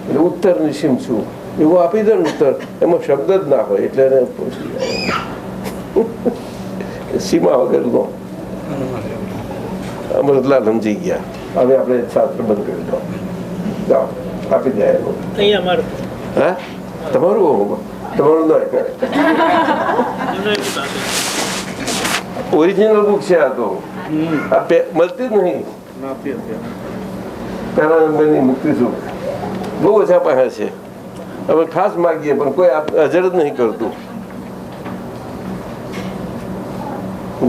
એટલે ઉત્તર નિશીમ છું એવું આપી દે ને ઉત્તર. એમાં શબ્દ જ ના હોય એટલે એને પૂછી જાય સીમા વગરનો. અમૃતલાલ સમજી ગયા. હવે આપણે શાસ્ત્ર બંધ કરી દો. જાઓ આપી જાય. હા તમારું ના કરે. ઓરિજિનલ બુક છે આ તો. આ મળતી જ નહીં. પહેલા નંબરની મુક્તિ સુખ બહુ ઓછા પાસે છે. હવે ખાસ માગીએ પણ કોઈ હાજર જ નહીં કરતું.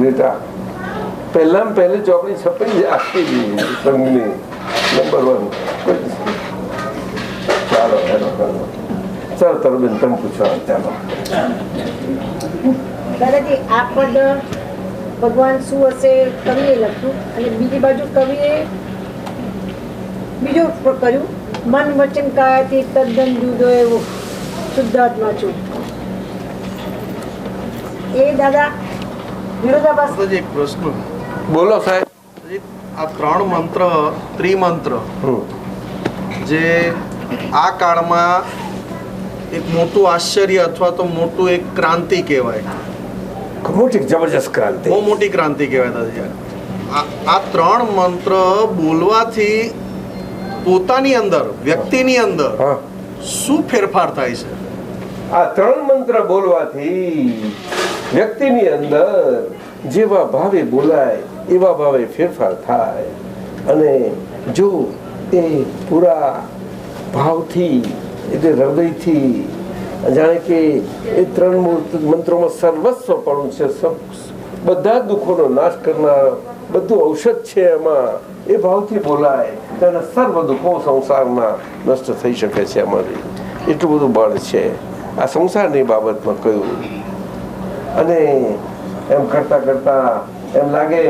બેટા પહેલામાં પહેલી ચોપડી છપાઈ આખી સંઘની નંબર 1. ચાલો ચાલો તરબેન તમે પૂછો. ચાલો દાદાજી આ પદ ભગવાન શું હશે કવિએ લખ્યું અને બીજી બાજુ કવિએ બીજું કર્યું મન વચન કાયાથી તદ્દન જુદો એવો શુદ્ધાત્મા છું. એ દાદા વિરોધાભાસ. દાદાજી એક પ્રશ્ન. બોલો સાહેબ. આ 3 મંત્ર ત્રિમંત્ર જે આ કાળમાં એક મોટું આશ્ચર્ય અથવા તો મોટું એક ક્રાંતિ કહેવાય, મોટી જબરજસ્ત ક્રાંતિ, બહુ મોટી ક્રાંતિ કહેવાય દાદાજી. આ 3 મંત્ર બોલવાથી પોતાની અંદર, વ્યક્તિની અંદર શું ફેરફાર થાય છે? આ 3 મંત્ર બોલવાથી વ્યક્તિની અંદર જેવા ભાવે બોલાય એવા ભાવે ફેરફાર થાય. અને જો એ પૂરા ભાવથી એટલે હૃદયથી જાણે કે એ 3 મંત્રોમાં સર્વસ્વપણું છે, બધા દુઃખોનો નાશ કરનાર બધું ઔષધ છે એમાં, એ ભાવથી બોલાય તેના સર્વ દુઃખો સંસારના નષ્ટ થઈ શકે છે. અમારી એટલું બધું બળ છે આ સંસારની બાબતમાં કહ્યું. અને એમ કરતા કરતા એમ લાગે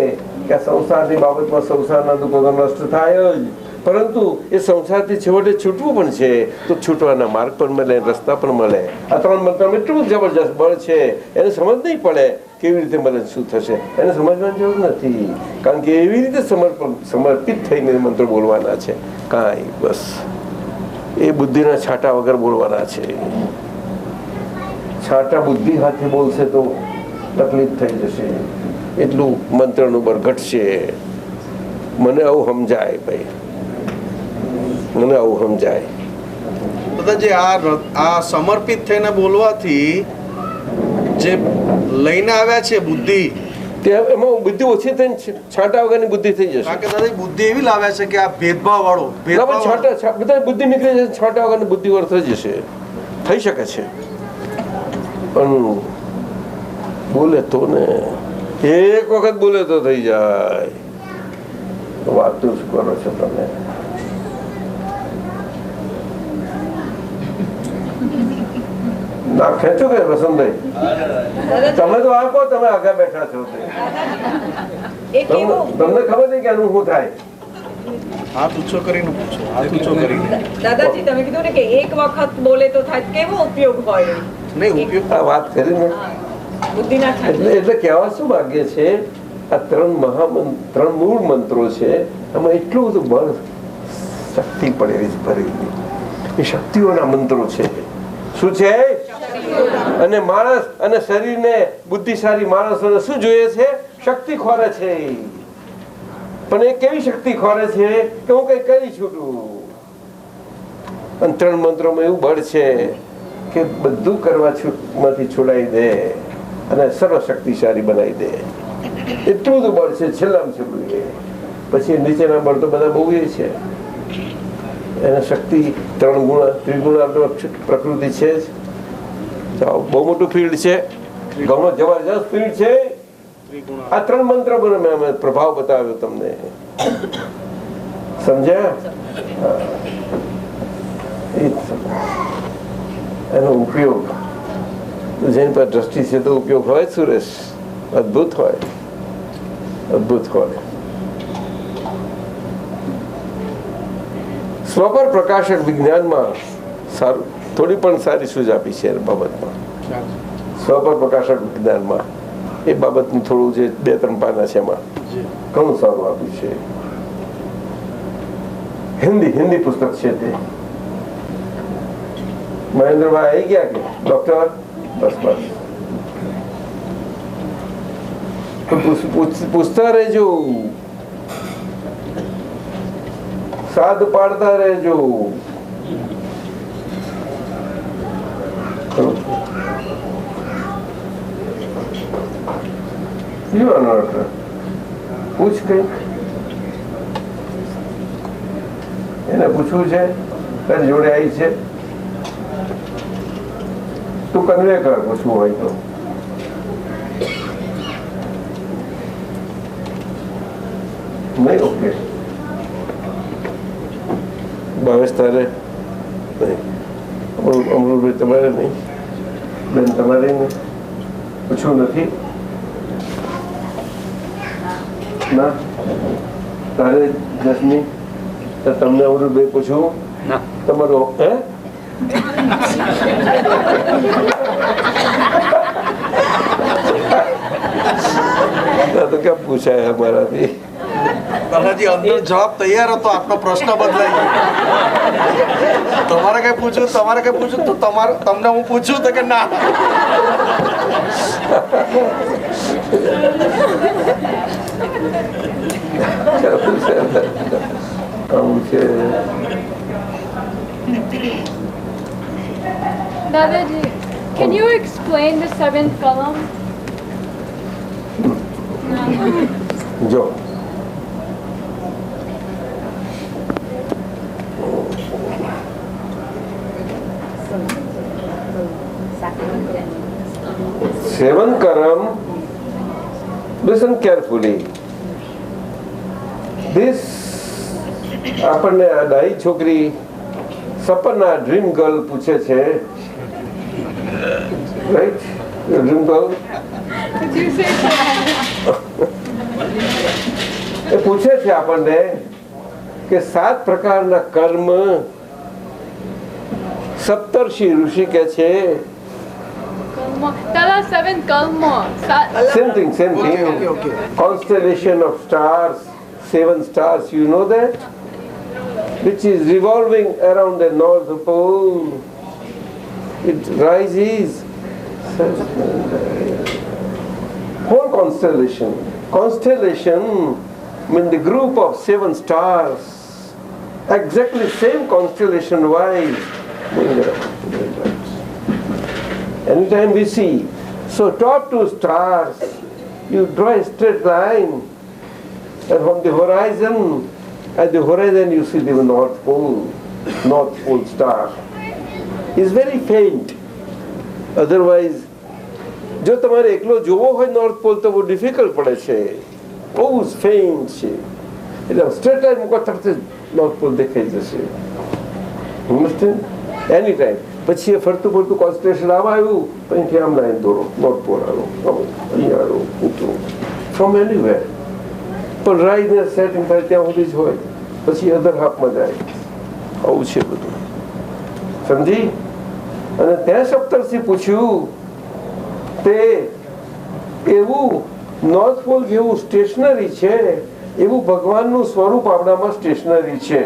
કે આ સંસારની બાબતમાં સંસારના દુઃખો તો નષ્ટ થાય જ, પરંતુ એ સંસારથી છેવટે છૂટવું પણ છે તો છૂટવાના માર્ગ પણ મળે, રસ્તા પણ મળે. આ 3 મંત્રમાં એટલું જબરજસ્ત બળ છે, એને સમજ નહીં પડે કેવી રીતે મળે, શું થશે એને સમજવાની જરૂર નથી, કારણ કે એવી રીતે સમર્પિત થઈને મંત્રો બોલવાના છે. કાંઈ બસ એ બુદ્ધિના છાંટા વગર બોલવાના છે. છાંટા બુદ્ધિ હાથે બોલશે તો તકલીફ થઈ જશે, એટલું મંત્રનું બળ ઘટશે. મને આવું સમજાય ભાઈ, મને આવું સમજાય. દાદાજી આ સમર્પિત થઈને બોલવાથી જે લઈને આવ્યા છે બુદ્ધિ, એમાં બુદ્ધિ ઓછી થઈને છાંટા વગરની બુદ્ધિ થઈ જશે. કારણ કે દાદા બુદ્ધિ એવી લાવ્યા છે કે આ ભેદભાવ વાળો બધા બુદ્ધિ નીકળી જશે, છાંટા વગરની બુદ્ધિ વાર થઈ જશે, થઈ શકે છે. પણ બોલે તો ને, એક વખત બોલે તો થઈ જાય. વાત તો શું કરો છો તમે? ના ખેંચો કે વસંતભાઈ, તમે તો આપો, તમે આગળ બેઠા છો, તમને ખબર નહીં કે આનું શું થાય. હાથ ઊંચો કરીને પૂછો, હાથ ઊંચો કરીને. દાદાજી તમે કીધું ને કે એક વખત બોલે તો થાય, કેવો ઉપયોગ હોય? નહીં ઉપયોગ, આ વાત કરીને એટલે કહેવા શું માંગે છે, આ 3 મૂળ મંત્રો છે, એમાં એટલું બધું બળ, શક્તિ પડેલી ભરેલી, એ શક્તિઓના મંત્રો છે. શું છે? અને માણસ અને શરીરને બુદ્ધિશાળી માણસોને શું જોઈએ છે? શક્તિ ખોરે છે. પણ એ કેવી શક્તિ ખોરે છે કે હું કઈ કરી છૂટું. અને 3 મંત્રોમાં એવું બળ છે કે બધું કરવામાંથી છોડાઈ દે અને સર્વશક્તિશાળી બનાવી દે. એટલું બધું બળ છે. છેલ્લામાં છેલ્લું એ પછી નીચેના બળ તો બધા બહુ એ છે. એને શક્તિ 3 ગુણ ત્રિગુણાત્મક પ્રકૃતિ છે જ. બહુ મોટું ફિલ્ડ છે, ઘણો જબરજસ્ત ફિલ્ડ છે. આ 3 મંત્ર મેં પ્રભાવ બતાવ્યો તમને, સમજ્યા? એનો ઉપયોગ જેની પર દ્રષ્ટિ છે તો ઉપયોગ હોય સુરેશ, અદભુત હોય, અદભુત હોય. સ્વપર પ્રકાશક વિજ્ઞાનમાં સારું થોડી પણ સારી સૂઝ આપી છે એ બાબતમાં. સ્વપર પ્રકાશક વિજ્ઞાનમાં એ બાબતનું થોડું જે 2-3 પાના છે એમાં ઘણું સારું આપ્યું છે. હિન્દી પુસ્તક છે તે. મહેન્દ્રભાઈ આવી ગયા કે ડોક્ટર? બસ પૂછતા રહેજો, સાદ પાડતા રહેજો. પૂછ કઈ એને પૂછવું છે, તારી જોડે આવી છે, તું કન્વે કર પૂછવું હોય તો. નહીં? ઓકે. ભાવેશ તારે નહીં, અમૃતભાઈ તમારે નહીં, બેન તમારે નહીં, પૂછવું નથી ના? તારે જસમી તમને અમૃતભાઈ પૂછવું? તમારો હે તો ક્યાં પૂછાય અમારાથી? દાદાજી અંદર જવાબ તૈયાર હતો, આપનો પ્રશ્ન બદલાઈ ગયો. તમારે કઈ પૂછ્યું તો તમને હું પૂછ્યું તો કે ના. Dadaji, can you explain the seventh column? જો સેવન કરમ, listen carefully. This આપણને આ ડાઈ છોકરી સપના ડ્રીમ ગર્લ પૂછે છે, right? Dream girl Did you say that? એ પૂછે છે આપણને કે 7 પ્રકારના કર્મ સપ્તર્ષિ ઋષિ કે છે. Tell us seven kalma. Same thing. Okay. Constellation of stars, 7 stars, you know that? Which is revolving around the North Pole. It rises. Whole constellation. Constellation means the group of 7 stars. Exactly same constellation wise. Anytime we see, so top 2 stars, you draw a straight line, and from the horizon, at the horizon you see the North Pole star. Is very faint. Otherwise, જો તમારે એકલો જોવો હોય north pole તો બહુ difficult પડે છે, બહુ ફેઇન્ટ છે. એટલે સ્ટ્રેટ લાઈન મૂકો તરત જ નોર્થ પોલ દેખાઈ જશે. અન્ડરસ્ટેન્ડ? એની ટાઈમ પછી એ ફરતું ફરતું કોન્સન્ટ્રેશન આમ આવ્યું, અહીંથી આમ લાઈન દોરો, નોર્થ પોલ આવો, અહીંયા આવો, ઉતરો, ફ્રોમ એનીવેર. પણ રાઈઝ ને સેટિંગ થાય ત્યાં સુધી જ હોય, પછી અધર હાફમાં જાય. આવું છે બધું, સમજી? અને ત્યાં સપ્તર્ષિ પૂછ્યું તે એવું નોર્થ પોલ જેવું સ્ટેશનરી છે, એવું ભગવાનનું સ્વરૂપ આપણામાં સ્ટેશનરી છે.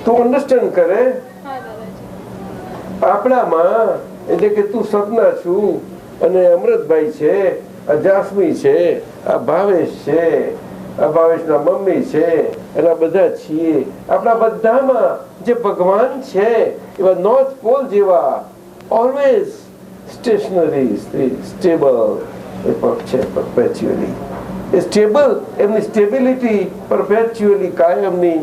તું અન્ડરસ્ટેન્ડ કરે? આપણામાં એટલે કે તું સપના છું, અને અમૃતભાઈ છે, આ જાસ્મી છે, આ ભાવેશ છે, આ ભાવેશના મમ્મી છે, અને આ બધા છીએ. આપણા બધામાં જે ભગવાન છે એવા નોર્થ પોલ જેવા ઓલવેઝ સ્ટેશનરી, સ્ટેબલ છે, પરપેચ્યુઅલી એ સ્ટેબલ. એમની સ્ટેબિલિટી પરપેચ્યુઅલી કાયમની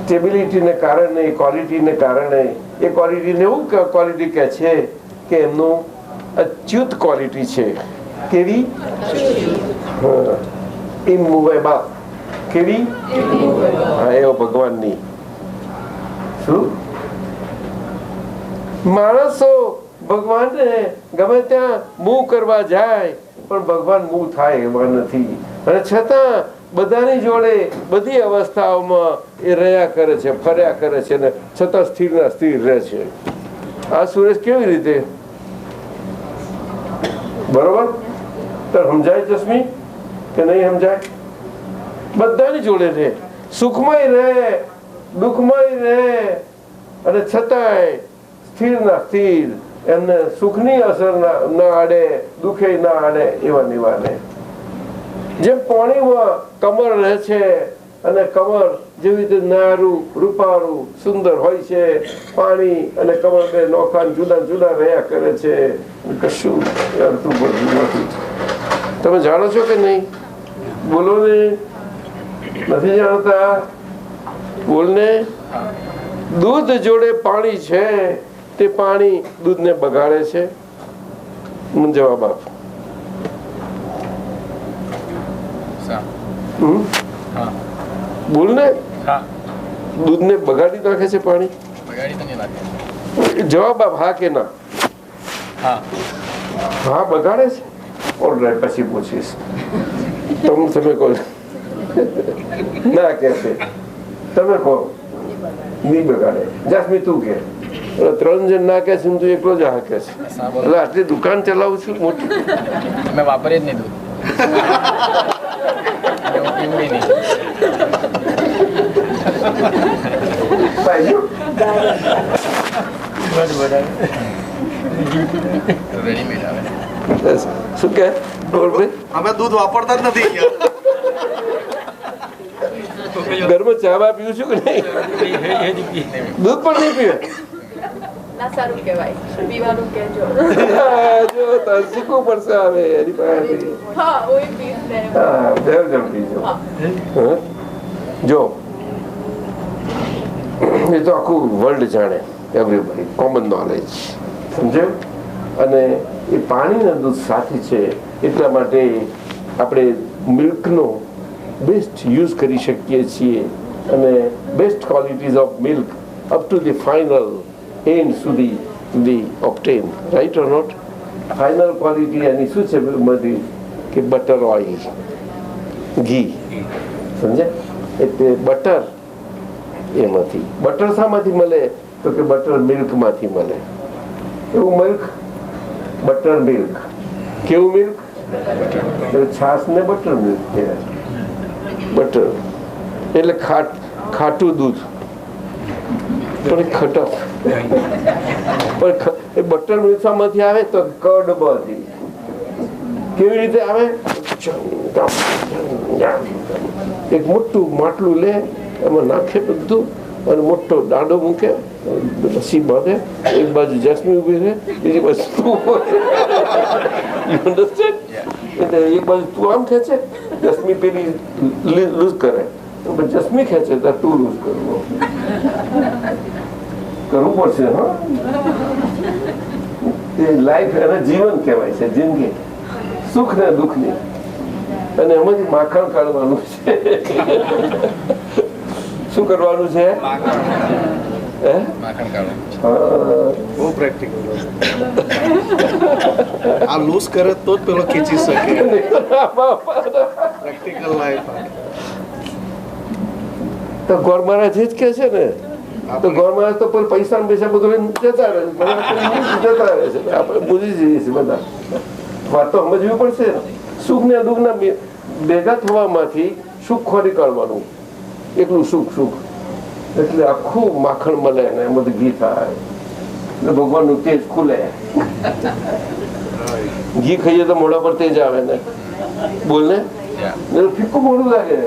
સ્ટેબિલિટીને કારણે, ક્વોલિટીને કારણે, એ ક્વોલિટીને એવું ક્વોલિટી કહે છે કે એમનું અચ્યુત ક્વોલિટી છે. કેવી? ઇમૂવેબલ. કેવી? હા, એવો ભગવાનની. શું માણસો ભગવાનને ગમે ત્યાં મૂવ કરવા જાય, પણ ભગવાન મૂવ થાય એવા નથી, અને છતાં બધાની જોડે બધી અવસ્થાઓમાં એ રહ્યા કરે છે, ફર્યા કરે છે, ને છતાં સ્થિરના સ્થિર રહે છે. આ સુરેશ કેવી રીતે? બરોબર? તો સમજાય જસ્મી કે નહીં સમજાય? બધાની જોડે રહે, સુખમય રહે, દુઃખમય રહે, અને છતાંય સ્થિરના સ્થિર. એમને સુખની અસર ના આડે, દુઃખે ના આડે, એવા નિવાને. જેમ પાણીમાં કમર રહે છે, અને કમર જેવી રીતે નારું, રૂપારું, સુંદર હોય છે, પાણી અને કમર બે નોખા જુદા જુદા રહ્યા કરે છે, કશું અડધું બધું નથી. તમે જાણો છો કે નહીં? બોલો ને. નથી જાણતા? બોલને. દૂધ જોડે પાણી છે, તે પાણી દૂધને બગાડે છે? જવાબ આપ. બોલ ને. દૂધને બગાડી નાખે છે પાણી? જવાબ આપ, હા કે ના? હા, બગાડે છે. ઓલરાઈટ, પછી પૂછીશ. તમે કહો ના કે છે? તમે કહો નહીં બગાડે. જાસ્મી તું કે 3 જણ નાખે છે તું એકલો જ હાકે છે. એટલે આટલી દુકાન ચલાવું છું મોટી. અમે વાપરીએ જ નહીં દૂધ. શું કે અમે દૂધ વાપરતા જ નથી. ઘરમાં ચા પીવું છું કે નહીં? દૂધ પણ નહીં પીવે. ના સારું કહેવાય. પીવાનું કહેજો. જો તારે શીખવું પડશે હવે એની પાસેથી. હા ઓય પીસ ને. હા બે જણ પીજો. જો એ તો આખું વર્લ્ડ જાણે, એવરીબડી કોમન નોલેજ, સમજાયું? અને એ પાણીના દૂધ સાથી છે એટલા માટે આપણે મિલ્કનો બેસ્ટ યુઝ કરી શકીએ છીએ અને best qualities of milk up to the final end સુધી the obtain, right or not? Final quality એની શું છે બધી કે બટર ઓઇલ, ઘી, સમજ્યા? એટલે બટર એમાંથી. બટર શામાંથી મળે તો કે બટર મિલ્કમાંથી મળે. એવું મિલ્ક, બટર મિલ્ક. કેવું મિલ્ક? છાસ ને બટર મિલ્ક કહેવાય. બટર એટલે ખાટું દૂધ પણ ખટક. પણ એ બટર મિલ્ક શામાંથી આવે તો કર્ડમાંથી. કેવી રીતે આવે? એક મોટું માટલું લે, એમાં નાખે બધું અને મોટો દાંડો મૂકે, રસી બાંધે, એક બાજુ જસ્મી ઉભી રહે, બીજી બાજુ એટલે એક બાજુ તું આમ ખેંચે, જસ્મી પેલી લૂઝ કરે, જસ્મી ખેંચે તો તું લૂઝ કરવું પડશે. હા, એ લાઈફ એને જીવન કહેવાય છે, જિંદગી સુખ ને દુઃખ ની. અને એમાંથી માખણ કાઢવાનું છે. શું કરવાનું છે? બહુ પ્રેક્ટિકલ. આ લૂઝ કરે તો જ પેલો ખીચી શકે. Practical life. તો ગોર મહારાજ જ કે છે ને, તો ગોર મહારાજ તો પૈસા ને પૈસા બધું જતા રહે છે. આપણે ભૂલી જઈએ છીએ બધા. વાત તો સમજવી પડશે. સુખ ને દુઃખ ના ભેગા થવામાંથી સુખ ખોરી કાઢવાનું, એકલું સુખ સુખ. એટલે આખું માખણ મળે ને એમાં ઘી થાય એટલે ભગવાનનું તેજ ખુલે. ઘી ખાઈએ તો મોઢા પર તેજ આવે ને, બોલ ને, ફીકું મોઢું લાગે.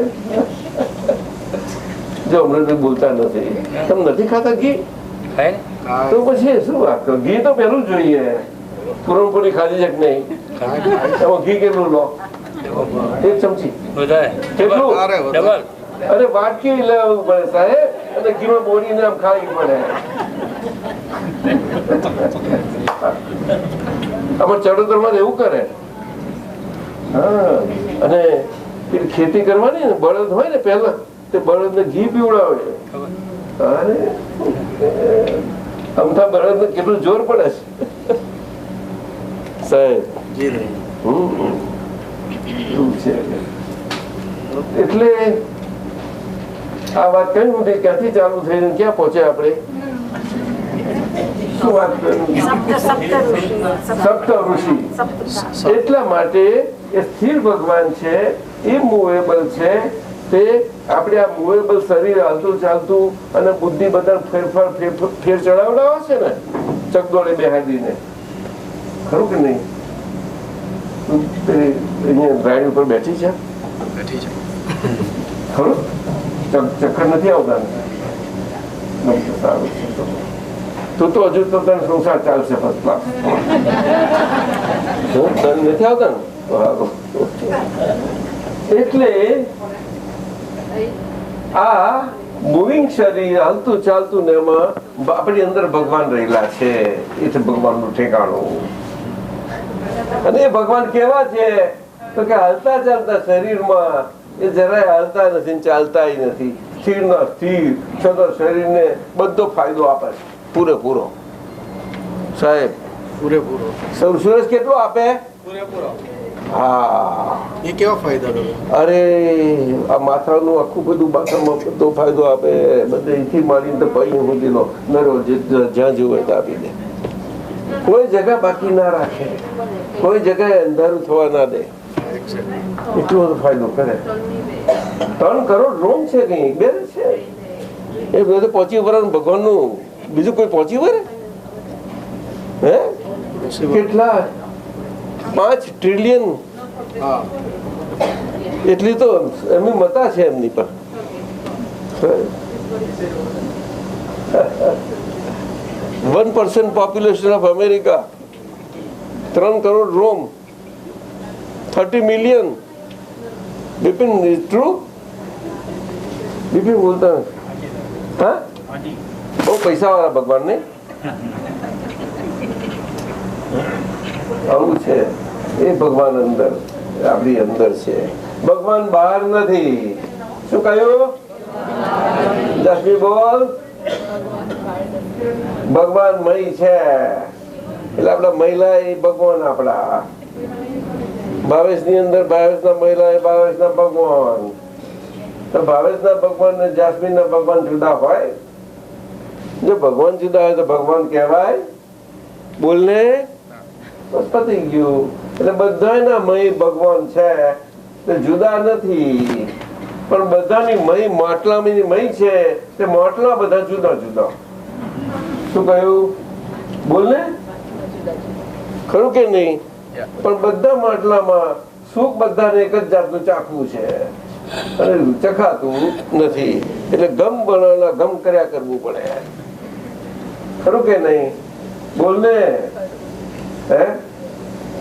જો હમણાં બોલતા નથી, તમે નથી ખાતા ઘી તો પછી શું વાત કરો? ઘી તો પેલું જોઈએ. પૂરણપોળી ખાધી છે કે નહીં? એમાં ઘી કેટલું લો? 1 ચમચી. કેટલું? અરે વાટકી લેવું પડે સાહેબ, અને ઘીમાં બોડીને આમ ખાવી પડે. આમાં ચડોતરમાં એવું કરે. હા, અને ખેતી કરવાની ને બળદ હોય ને પેલા, તે બળદ ને ઘી પીવડાવે. અરે અમથા બળદ ને કેટલું જોર પડે છે સાહેબ. એવું છે. એટલે આ વાત કઈ મોટી ક્યાંથી ચાલુ થઈ ને ક્યાં પહોંચ્યા આપણે? શું વાત કરી? સપ્ત ઋષિ. એટલા માટે એ સ્થિર ભગવાન છે, એ મૂવેબલ છે. તે આપણે આ મૂવેબલ શરીર હાલતું ચાલતું અને બુદ્ધિ બધા ફેરફાર ફેર ચડાવડાવે છે ને, ચકડોળે બેહાડીને. ખરું કે નહીં? અહીંયા રાઈડ ઉપર બેઠી છે, ખરું? ચક્કર નથી આવતા? સારું છે. તો હજુ તો તને સંસાર ચાલશે ફર્સ્ટ ક્લાસ. નથી આવતા ને? એટલે આ મૂવિંગ શરીર હાલતું ચાલતું ને એમાં આપણી અંદર ભગવાન રહેલા છે. એ છે ભગવાનનું ઠેકાણું. અને એ ભગવાન કેવા છે તો કે હાલતા ચાલતા શરીરમાં એ જરાય હાલતા નથી, ચાલતા નથી, સ્થિર ના સ્થિર, છતાં શરીરને બધો ફાયદો આપે છે પૂરેપૂરો. સાહેબ પૂરેપૂરો. સુરેશ કેટલો આપે? પૂરેપૂરો. હા, એ કેવા ફાયદા કરે? અરે આ માથાનું આખું બધું માથામાં બધો ફાયદો આપે. બધે અહીંથી માંડીને તો પૈ સુધીનો નરો જ્યાં જવું તો આપી દે. કોઈ જગ્યા બાકી ના રાખે, કોઈ જગ્યાએ અંધારું થવા ના દે. એટલો બધો ફાયદો કરે. 3 કરોડ રોમ છે કઈ બે છે એ બધું પહોંચી વરણ ભગવાનનું. બીજું કોઈ પહોંચી વરે? હે કેટલા 5 ટ્રિલિયન એટલી તો એમની મતા છે એમની પર. 1% પોપ્યુલેશન ઓફ અમેરિકા, 3 કરોડ રોમ, 30 million. Bipin is true? Bipin બોલતા હા, બહુ પૈસા વાળા ભગવાન ને આવું છે. એ ભગવાન અંદર આપણી અંદર છે, ભગવાન બહાર નથી. શું કહ્યું? જસ્મી બોલ. ભગવાન મય છે એટલે આપડા મહિલા એ ભગવાન. આપડા ભાવેશ ની અંદર ભાવેશ ના મહિલા એ ભાવેશ ના ભગવાન. તો ભાવેશ ના ભગવાન ને જાસ્મીન ના ભગવાન જુદા હોય? જો ભગવાન જુદા હોય તો ભગવાન કહેવાય? બોલને પતી ગયું. એટલે બધાના મય ભગવાન છે, તે જુદા નથી. પણ બધાની મય માટલાની મય છે, તે માટલા બધા જુદા જુદા. શું કહ્યું? બોલને. ખરું કે નહીં? પણ બધા માટલામાં સુખ બધાને એક જ જાતનું ચાખવું છે અને ચખાતું નથી. એટલે ગમ બનાવના ગમ કર્યા કરવું પડે. ખરું કે નહીં? બોલને. હે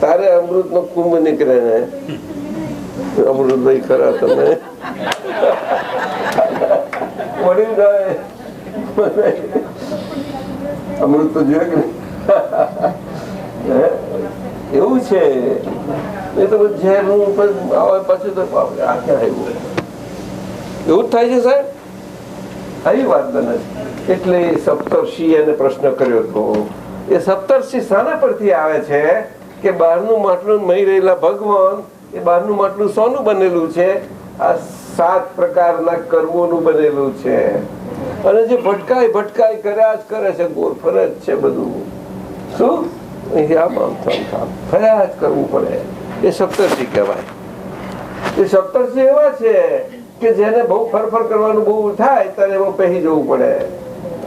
તારે અમૃત નો કુંભ નીકળે ને? અમૃત ભાઈ ખરા તમે મળી જાય અમૃત તો જોઈએ કે એવું છે. એ તો ઝેરનું પાછું તો આ ક્યાં આવ્યું? એવું જ થાય છે સાહેબ. આવી વાત બને. એટલે સપ્તર્ષિ એને પ્રશ્ન કર્યો હતો. એ સપ્તર્ષિ શાના પરથી આવે છે? કે બહારનું માટલું મહી રહેલા ભગવાન, એ બહારનું માટલું સોનું બનેલું છે? આ 7 પ્રકારના કર્મોનું બનેલું છે. અને જે ભટકાય ભટકાય કર્યા જ કરે છે, ગોર ફરજ છે બધું. શું ફર્યા જ કરવું પડે. એ સપ્તર્ષિ કહેવાય. એ સપ્તર્ષિ એવા છે કે જેને બહુ ફરફર કરવાનું બહુ થાય ત્યારે એમાં પહેરી જવું પડે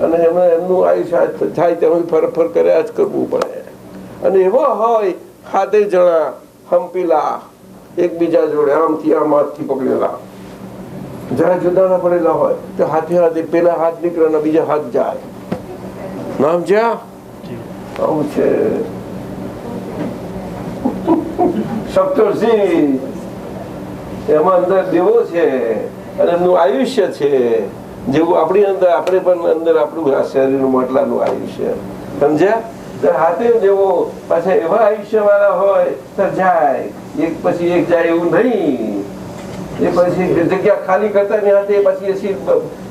અને એમનું આયુષ્ય થાય તેમાં ફરફર કર્યા જ કરવું પડે. અને એવો હોય 7 જણા હંપીલા એકબીજા જોડે આમથી આમ હાથથી પકડેલા, જરા જુદા ના પડેલા હોય તો હાથે હાથે પેલા હાથ નીકળે ને બીજા હાથ જાય. નામ જ્યાં આવું છે. સપ્તર્ષિ એમાં અંદર દેવો છે અને એમનું આયુષ્ય છે જેવું આપણી અંદર. આપણે પણ અંદર આપણું આ શરીરનું માટલાનું આયુષ્ય સમજ્યા? હાથે જેવો પાછા એવા આયુષ્ય વાળા હોય તો જાય, એક પછી એક જાય એવું નહીં. એ પછી જગ્યા ખાલી કરતા ની હાથે પછી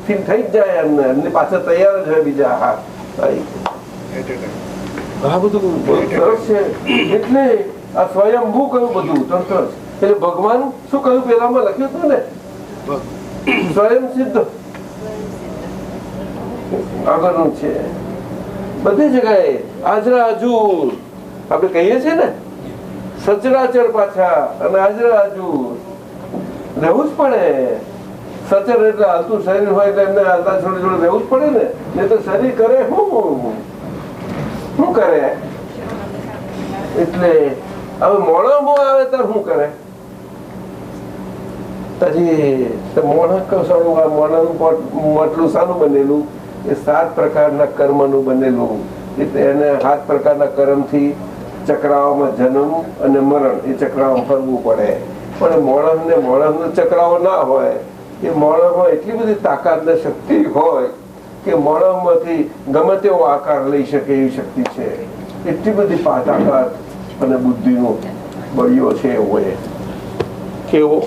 ફીલ થઈ જ જાય એમને પાછા તૈયાર જ હોય બીજા હાથ. આ બધું સરસ છે. એટલે આ સ્વયંભૂ કયું બધું તરત. એટલે ભગવાન શું કહ્યું પેલામાં લખ્યું હતું ને? સ્વયં સિદ્ધ આગળનું છે બધી જગ્યાએ. આજરા હજુર આપણે કહીએ છીએ ને, સચરાચર પાછા અને આજરા હજુર રહેવું જ પડે. સચર એટલે હાલતું શરીર હોય એટલે એમને હાલતા જોડે જોડે રહેવું જ પડે ને. નહીં તો શરીર કરે શું કરે? એટલે હવે મોણો આવે ત્યારે શું કરે? પછી મોણાનું માટલું શાનું બનેલું? એ 7 પ્રકારના કર્મનું બનેલું. એટલે એને 7 પ્રકારના કર્મથી ચક્રાઓમાં જન્મ અને મરણ એ ચક્રાઓ ફરવું પડે. પણ મોણસને ચક્રાઓ ના હોય. એ મોણસમાં એટલી બધી તાકાત ને શક્તિ હોય કે મોણસમાંથી ગમે તેવો આકાર લઈ શકે એવી શક્તિ છે. એટલી બધી તાકાત અને બુદ્ધિનો બળિયો છે. એવો એ કેવો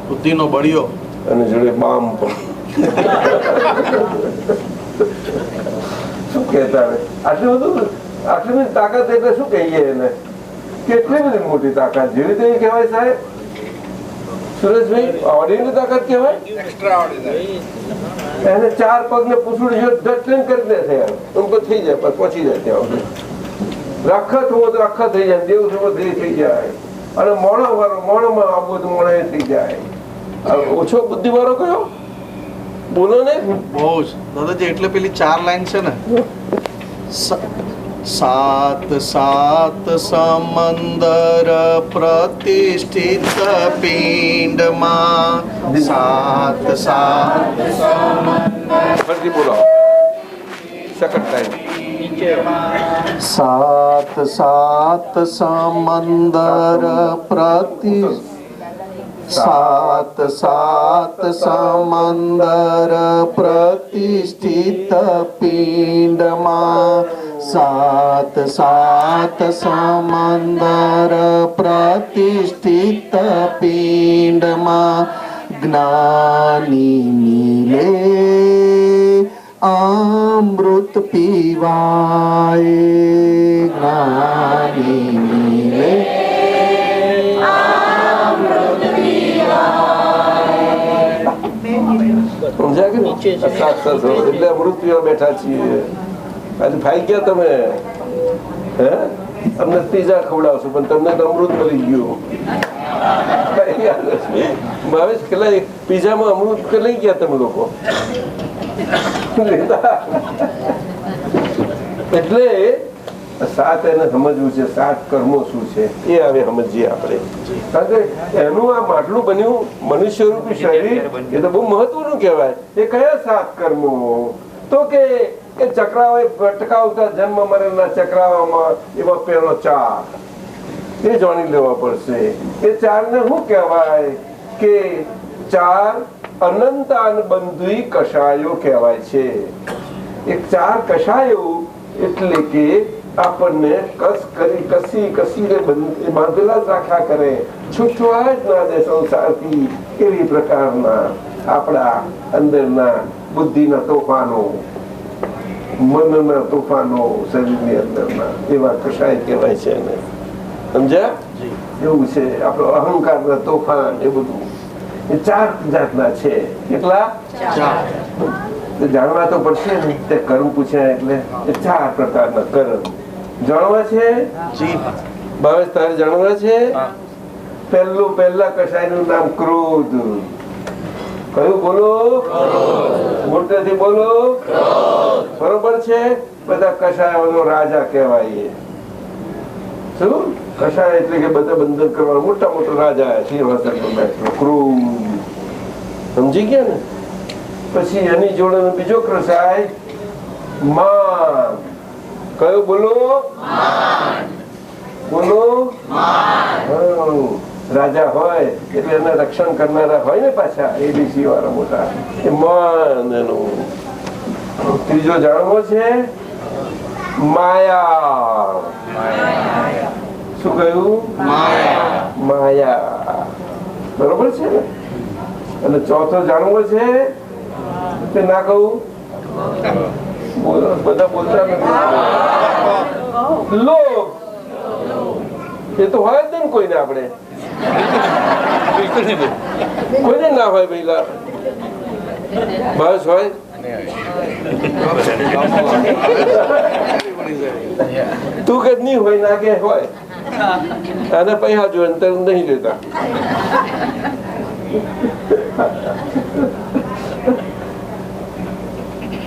બુદ્ધિનો બળિયો અને જોડે બામ પણ. શું કહેતા આટલું બધું આટલી બધી તાકાત એટલે શું કહીએ એને? કેટલી બધી મોટી તાકાત. જેવી રીતે એ કહેવાય સાહેબ સુરેશભાઈ, ઓર્ડિનરી તાકાત કહેવાય. એને 4 પગ ને પૂછડું જો ટ્રેન કરી દે છે ઉनको થઈ જાય પર પહોંચી જાય ત્યાં સુધી. રખત હોવો તો રખત થઈ જાય, દેવ થવો દેહ થઈ જાય, અને મોણો વાળો મોણોમાં આવવું તો મોણો થઈ જાય. ઓછો બુદ્ધિ વાળો કયો બોલો ને? બહુ જ દાદાજી. એટલે પેલી 4 લાઈન છે ને, સાત સાત સમંદર પ્રતિષ્ઠિત પિંડમાં, સાત સાત ફરીથી બોલો સેકન્ડ ટાઈમ. સાત સાત સમંદર સાત સાત સમંદર પ્રતિષ્ઠિત પિંડમાં, સાત સાત સમંદર પ્રતિષ્ઠિત પિંડમાં જ્ઞાની મિલે અમૃત પીવાય, જ્ઞાની મિલે સમજ્યા કે એટલે અમૃત પીવા બેઠા છીએ. આજે ભાઈ ગયા તમે, હે અમને પીઝા ખવડાવશો પણ તમને તો અમૃત મળી ગયું. ભાવેશ કેટલા પીઝામાં અમૃત લઈ ગયા તમે લોકો. એટલે 7 એને સમજવું છે, 7 કર્મો શું છે એ હવે સમજીએ આપણે. કારણ કે એનું આ માટલું બન્યું મનુષ્ય રૂપી શરીર, એ તો બહુ મહત્વનું કહેવાય. એ કયા 7 કર્મો? તો કે ચક્રાવે ભટકાવતા જન્મ મરણના ચક્રાવામાં એવા પેલો 4 એ જાણી લેવા પડશે. એ 4 ને શું કહેવાય? કે 4 અનંત બંધુઈ કષાયો કહેવાય છે. એક 4 કષાયો એટલે કે આપણને કસી બાંધેલા જ રાખ્યા કરે, છૂટવા જ ના દે સંસારથી. એવી પ્રકારના આપણા અંદરના બુદ્ધિના તોફાનો, મનના તોફાનો શરીરની અંદરના એવા કષાય કહેવાય છે એને. સમજ્યા? એવું છે આપણો અહંકારના તોફાન. એ બધું એ 4 જાતના છે. કેટલા? 4. જાણવા તો પડશે ને. તે કર્મ પૂછ્યા એટલે એ 4 પ્રકારના કર્મ જાણવા છે. ભાવેશ તારે જાણવા છે? પહેલા કષાયનું નામ ક્રોધ. કયું બોલો? મોટેથી બોલો. બરોબર છે? બધા કષાયોનો રાજા કહેવાય. શું કષાય એટલે કે બધા બંધન કરવાનો મોટા મોટો રાજા સિંહાસન પર બેઠો ક્રોધ. સમજી ગયા ને? પછી એની જોડે બીજો કષાય માન. કયો બોલો? બોલો. રાજા હોય એટલે એના રક્ષણ કરનારા હોય ને પાછા એબીસી વાળા મોટા, એ માન એનું. ત્રીજો જાણવો છે માયા. શું કહ્યું? માયા. બરોબર છે ને? અને ચોથો જાણવો છે કે ના કહું? બધા બોલતા નથી. લોભ. એ તો હોય જ ને કોઈને. આપણે કોઈને ના હોય પહેલા. બસ હોય. તું કે નહીં હોય ના કે હોય. આને પૈસા જો અંતર નહીં લેતા.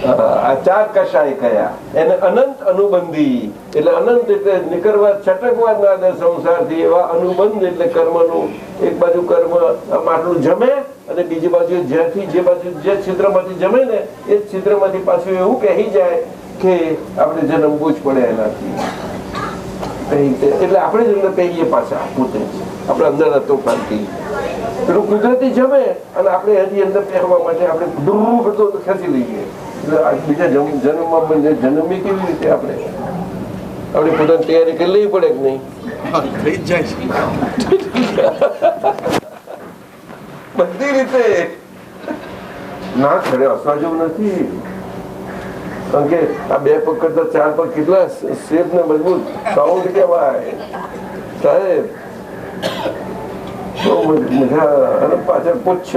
આ 4 કષાય કયા? એને અનંત અનુબંધી એટલે અનંત એટલે નીકળવા છટકવા ના દે સંસારથી. એવા અનુબંધ એટલે કર્મનું. એક બાજુ કર્મ માટલું જમે અને બીજી બાજુ જ્યાંથી જે છિદ્રમાંથી જમે ને એ છિદ્રમાંથી પાછું એવું કહી જાય કે આપણે જન્મવું જ પડે એનાથી. એટલે આપણે જ અંદર કહીએ પાછા પોતે આપણા અંદરના તોફાનથી. પેલું કુદરતી જમે અને આપણે હજી અંદર પહેરવા માટે આપણે દૂર બધો ખેંચી લઈએ. બીજા જન્મમાં જન્મી કેવી રીતે? આપણે પોતાની તૈયારી કરી લેવી પડે કે નહીં? થઈ જ જાય બધી રીતે. ના ખરે હસવા જેવું નથી. કારણ કે આ 2 પગ કરતા 4 પગ કેટલા સેફ ને મજબૂત સાઉન્ડ કહેવાય. સાહેબ બહુ મજા અને પાછળ પૂછ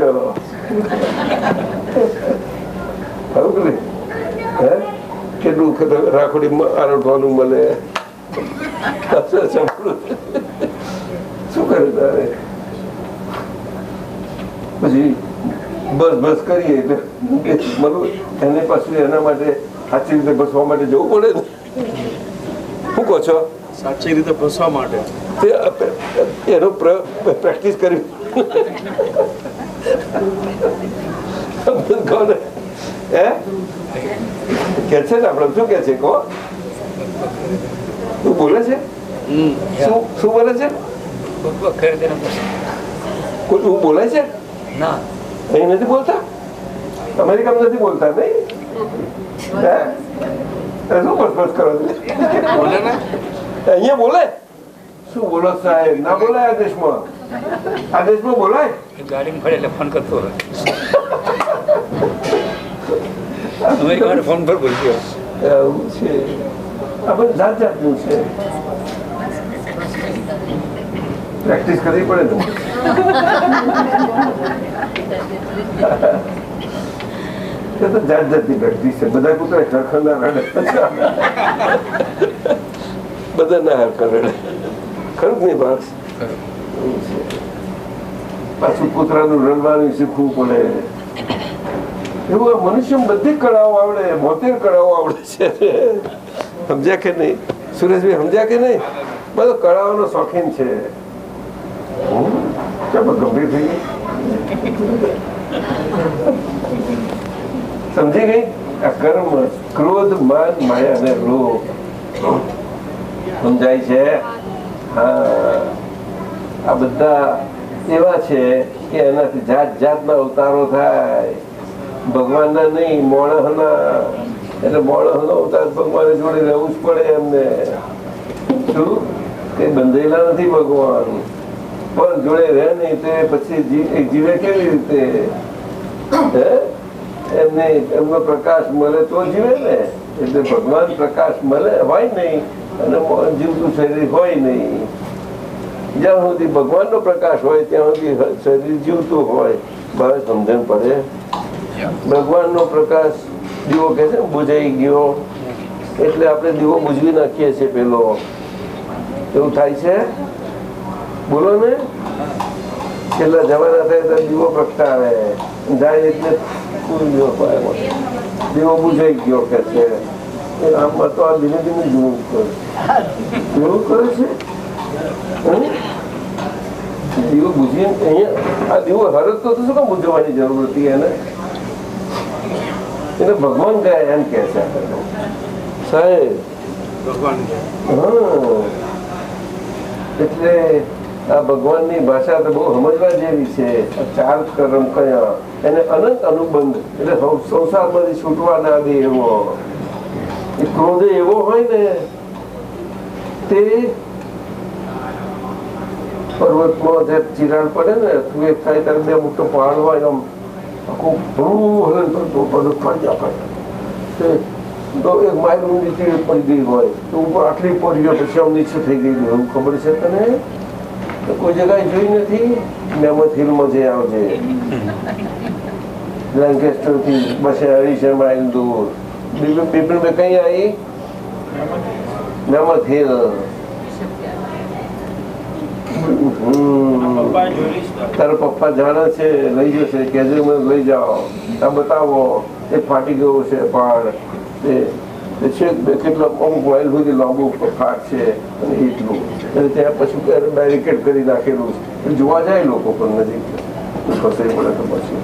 હે કેટલું રાખોડી આરોટવાનું મળે શું કરે તારે પછી બસ કરીએ એટલે મળું એને પાછું એના માટે સાચી રીતે બસવા માટે જવું પડે ને. શું કહો છો? સાચી રીતે બસવા માટે એનો પ્રેક્ટિસ કરી કોને હે કે છે ને આપણે શું કે છે કહો તું બોલે છે શું બોલે છે કોઈ તું બોલે છે ના અહીં નથી બોલતા અમેરિકામાં નથી બોલતા નહીં હે શું બસ કરો બોલે ને અહીંયા બોલે શું બોલો સાહેબ ના બોલાય આ દેશમાં બોલાય ગાડીમાં ફરે એટલે ફોન કરતો હોય અમેરિકામાં ફોન પર બોલજો એવું છે આ બધું જાતનું છે પ્રેક્ટિસ કરવી પડે ને તો જાતની પ્રેક્ટિસ છે બધા કૂતરા હરખંડા રડે બધા ના હરખા રડે ખરું જ નહીં પાસ પાછું કૂતરાનું રડવાનું શીખવું પડે એવું મનુષ્ય બધી કળાઓ આવડે 72 કળાઓ આવડે છે સમજ્યા કે નહીં સુરેશભાઈ સમજ્યા કે નહીં બધો કળાઓનો શોખીન છે ગંભીર થઈ ગઈ સમજી ગઈ આ કર્મ ક્રોધ માન માયા અને લોભ સમજાય છે હા આ બધા એવા છે કે એનાથી જાતના અવતારો થાય ભગવાનના નહીં મોણસના એટલે મોણસનો અવતાર ભગવાન જોડે રહેવું જ પડે એમને શું કઈ બંધાયેલા નથી ભગવાન પણ જોડે રહે નહીં તે પછી જીવે કેવી રીતે એમને એમનો પ્રકાશ મળે તો જીવે ને એટલે ભગવાન પ્રકાશ મળે હોય નહીં અને જીવતું શરીર હોય નહીં જ્યાં સુધી ભગવાનનો પ્રકાશ હોય ત્યાં સુધી શરીર જીવતું હોય બહાર સમજણ પડે ભગવાનનો પ્રકાશ દીવો કે છે બુજાઈ ગયો એટલે આપણે દીવો બુજવી નાખીએ છીએ પેલો એવું થાય છે બોલો ને છેલ્લા જવાના થાય તો દીવો પ્રગટાવે જાય એટલે દીવો બુજાઈ ગયો કે છે આમાં તો આ ધીમે ધીમે જોવું કરે એવું કરે છે દીવો બુજી અહીંયા આ દીવો હરત તો શું કામ બુજવવાની જરૂર હતી એને ભગવાન ગયા એમ કે છે સાહેબ હા એટલે આ ભગવાનની ભાષા તો બહુ સમજવા જેવી છે 4 કર્મ કયા એને અનંત અનુબંધ એટલે સંસારમાંથી છૂટવા ના દે એવો એ ક્રોધ એવો હોય ને તે પર્વતમાં જે ચિરાણ પડે ને એક થાય ત્યારે 2 મોટો પહાડ હોય આમ આખું હલન કરતો પર્વત ફરી આપણે તો 1 માઇલ ઊંડી પડી ગઈ હોય તો ઉપર આટલી પડીઓ પછી આમ નીચે થઈ ગઈ એવું ખબર છે તને કોઈ જગ્યાએ જોઈ નથી મેમત હિલમાં જે આવજે લેન્કેસ્ટર થી 280 માઇલ દૂર બિપિન કઈ આવી મેમત હિલ તારો પપ્પા જાણે છે લઈ જશે કેજે મને લઈ જાઓ આ બતાવો એ ફાટી ગયો છે પહાડ કેટલા અમુક માઇલ સુધી લાંબુ ફાટ છે અને એટલું ત્યાં પછી બેરિકેડ કરી નાખેલું છે જોવા જાય લોકો પણ નજીક ફસાઈ પડે તો પછી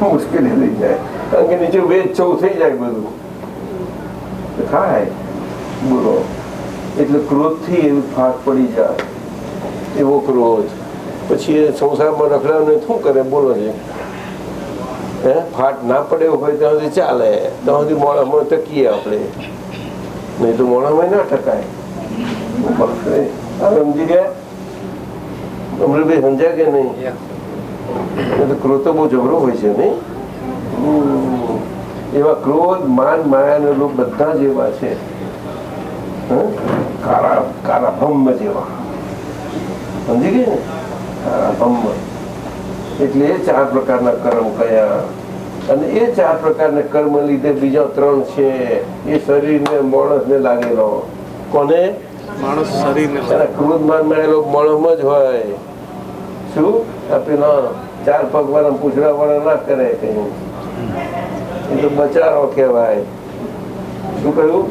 મુશ્કેલી થઈ જાય કારણ કે નીચે વેચ ચૌ થઈ જાય બધું થાય બોલો એટલે ક્રોધથી એવી ફાટ પડી જાય એવો ક્રોધ પછી એ સંસારમાં રખડાવને શું કરે બોલો છે હે ફાટ ના પડ્યો હોય ત્યાં સુધી ચાલે ત્યાં સુધી મોડામાં ટકીએ આપણે નહીં તો મોડામાં ના ટકાય સમજી ગયા અમૃતભાઈ સમજ્યા કે નહીં એટલે ક્રોધ તો બહુ જબરો હોય છે નહીં એવા ક્રોધ માન માયા ને લોક બધા જ એવા છે કાળા કાળા ભમ્મ જેવા, સમજી ગઈ ને? કાળા ભમ્મ એટલે એ 4 પ્રકારના કર્મ કયા. અને એ 4 પ્રકારના કર્મ લીધે બીજા 3 છે એ શરીરને માણસને લાગેલો. કોને? માણસ શરીરને ક્રોધમાન મળેલો માણસમાં જ હોય. શું પેલા 4 પગ વાળા પૂછડા વાળા ના કરે કઈ, એ તો બચારો કહેવાય. શું કહ્યું?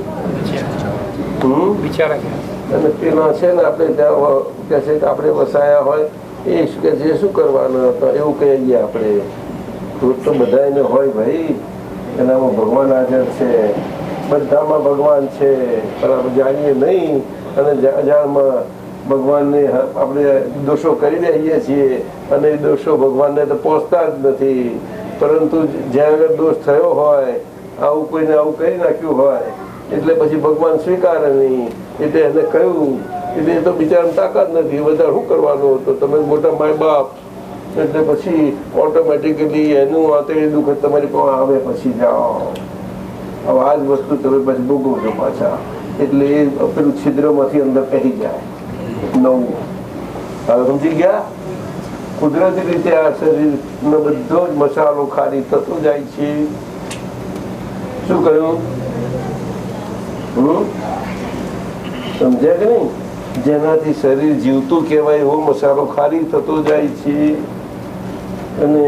અને પેલા છે ને આપણે ત્યાં કે છે કે આપણે વસાયા હોય એ કે છે શું કરવાનું હતું એવું કહીએ આપણે. ક્રોધ તો બધાને હોય ભાઈ, એનામાં ભગવાન હાજર છે, બધામાં ભગવાન છે, પણ આપણે જાણીએ નહીં. અને જાણમાં ભગવાનને આપણે દોષો કરી દઈએ છીએ અને એ દોષો ભગવાનને તો પહોંચતા જ નથી. પરંતુ જ્યાં આગળ દોષ થયો હોય, આવું કોઈને આવું કરી નાખ્યું હોય એટલે પછી ભગવાન સ્વીકારે નહીં. એટલે એને કહ્યું એટલે એ તો બિચારાને તાકાત નથી, બધા શું કરવાનું હતું, તમે મોટા માય બાપ. એટલે પછી ઓટોમેટિકલી એનું આંતરિક દુઃખ તમારી પાસે આવે, પછી જાઓ હવે આ જ વસ્તુ તમે પછી ભોગવજો પાછા. એટલે એ પેલું છિદ્રમાંથી અંદર કહી જાય. નવું હવે સમજી ગયા? કુદરતી રીતે આ શરીરનો બધો જ મસાલો ખાલી થતો જાય છે. શું કહ્યું? સમજ્યા કે નહીં? જેનાથી શરીર જીવતું કહેવાય એવો મસાલો ખાલી થતો જાય છે અને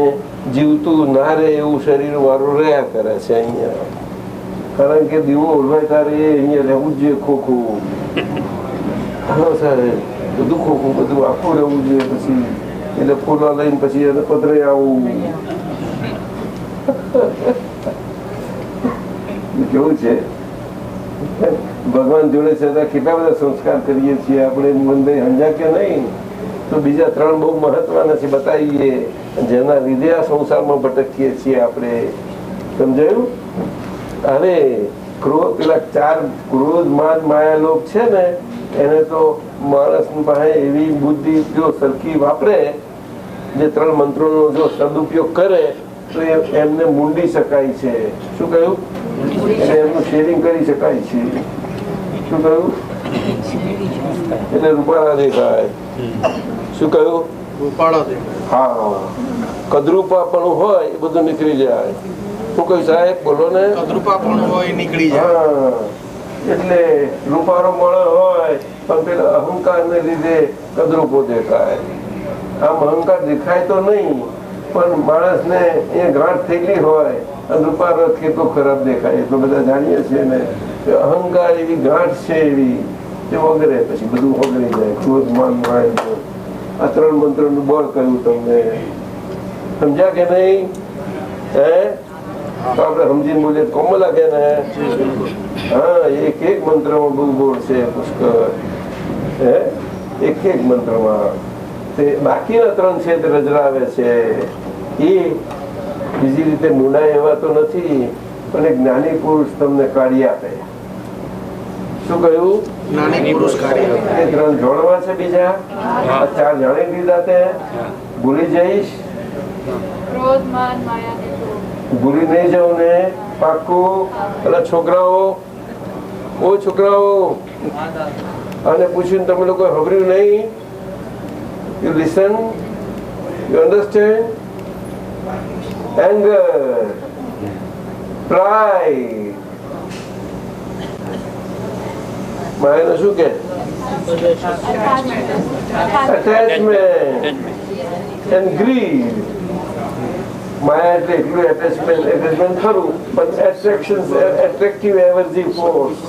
જીવતું ના રહે એવું શરીર વાળું રહ્યા કરે છે અહીંયા. કારણ કે દીવો ઓલવાય તારે અહીંયા રહેવું જ જોઈએ ખોખું. હા સાહેબ, બધું ખોખું બધું આખું રહેવું જોઈએ. પછી એટલે ફૂલો લઈને પછી એને પધરે આવું. કેવું છે? ભગવાન જોડે છે કેટલા બધા સંસ્કાર કરીએ છીએ આપણે, મનભાઈ સમજ્યા કે નહીં? તો બીજા 3 બહુ મહત્વના છે, બતાવીએ, જેના લીધે આ સંસારમાં ભટકીએ છીએ આપણે. સમજાયું? હવે પેલા 4 ક્રોધ માન માયા લોભ છે ને, એને તો માણસ પાસે એવી બુદ્ધિ જો સરખી વાપરે, જે 3 મંત્રોનો જો સદુપયોગ કરે તો એમને મૂંડી શકાય છે. શું કહ્યું? એમનું શેરિંગ કરી શકાય છે. શું કહ્યું? એટલે રૂપાળા દેખાય. શું કહ્યું? રૂપાળા દેખાય. હા, કદરૂપા પણ હોય એ બધું નીકળી જાય. શું કહ્યું સાહેબ? બોલો ને. કદરૂપા પણ હોય નીકળી જાય. હા, એટલે રૂપાળો મળે હોય પણ પેલા અહંકાર ને લીધે કદરૂપો દેખાય. આમ અહંકાર દેખાય તો નહીં, પણ માણસને એ ગાંઠ થયેલી હોય અને રૂપાળો કેટલો ખરાબ દેખાય એ તો બધા જાણીએ છીએ ને. અહંકાર એવી ગાંઠ છે એવી, તે વગરે પછી બધું વગરી જાય. ક્રોધ માન માય આ 3 મંત્રનું બળ કહ્યું તમને. સમજ્યા કે નહીં? હે તો આપણે સમજીને બોલીએ કોમ લાગે ને? હા, એક મંત્રમાં બહુ ગોળ છે પુષ્કળ. હે એક મંત્રમાં તે બાકીના 3 છે તે રજરાવે છે. એ બીજી રીતે મુંડાય એવા તો નથી, પણ એક જ્ઞાની પુરુષ તમને કાઢી આપે. શું કહ્યું? જ્ઞાની પુરુષ કાઢી આપે. એ 3 જોડવા છે બીજા 4 જાણી લીધા તે ભૂલી જઈશ? ક્રોધ માન માયા ને લોભ. ભૂલી નહીં જાઉં ને પાક્કું? અને છોકરાઓ, ઓ છોકરાઓ, અને પૂછ્યું તમે લોકો ખબર્યું નહીં? You listen, you understand? Anger, pride, માયાને શું કે? Attachment and grid. માયા એટલે એટલું એટેચમેન્ટ ખરું, પણ attraction, attractive energy force.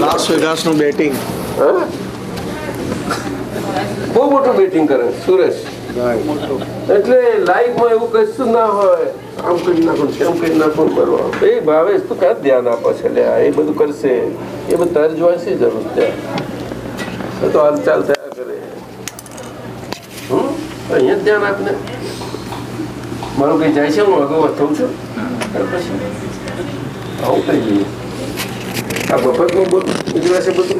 Las Vegas નું બેટિંગ બહુ મોટું બેટિંગ કરે સુરેશ. એટલે લાઈફમાં એવું કશું ના હોય આમ કરી નાખો તેમ કરી નાખો બરોબર. એ ભાવેશ તું ક્યાં ધ્યાન આપે છે લે એ બધું કરશે એ બધું તારે જોવાની શી જરૂર ત્યાં તો હાલચાલ થયા કરે. અહીંયા ધ્યાન આપને મારું કઈ જાય છે હું અગાઉ થઉં છું પછી આવું કઈ જઈએ આ બફતનું બોલું ગુજરાતી બધું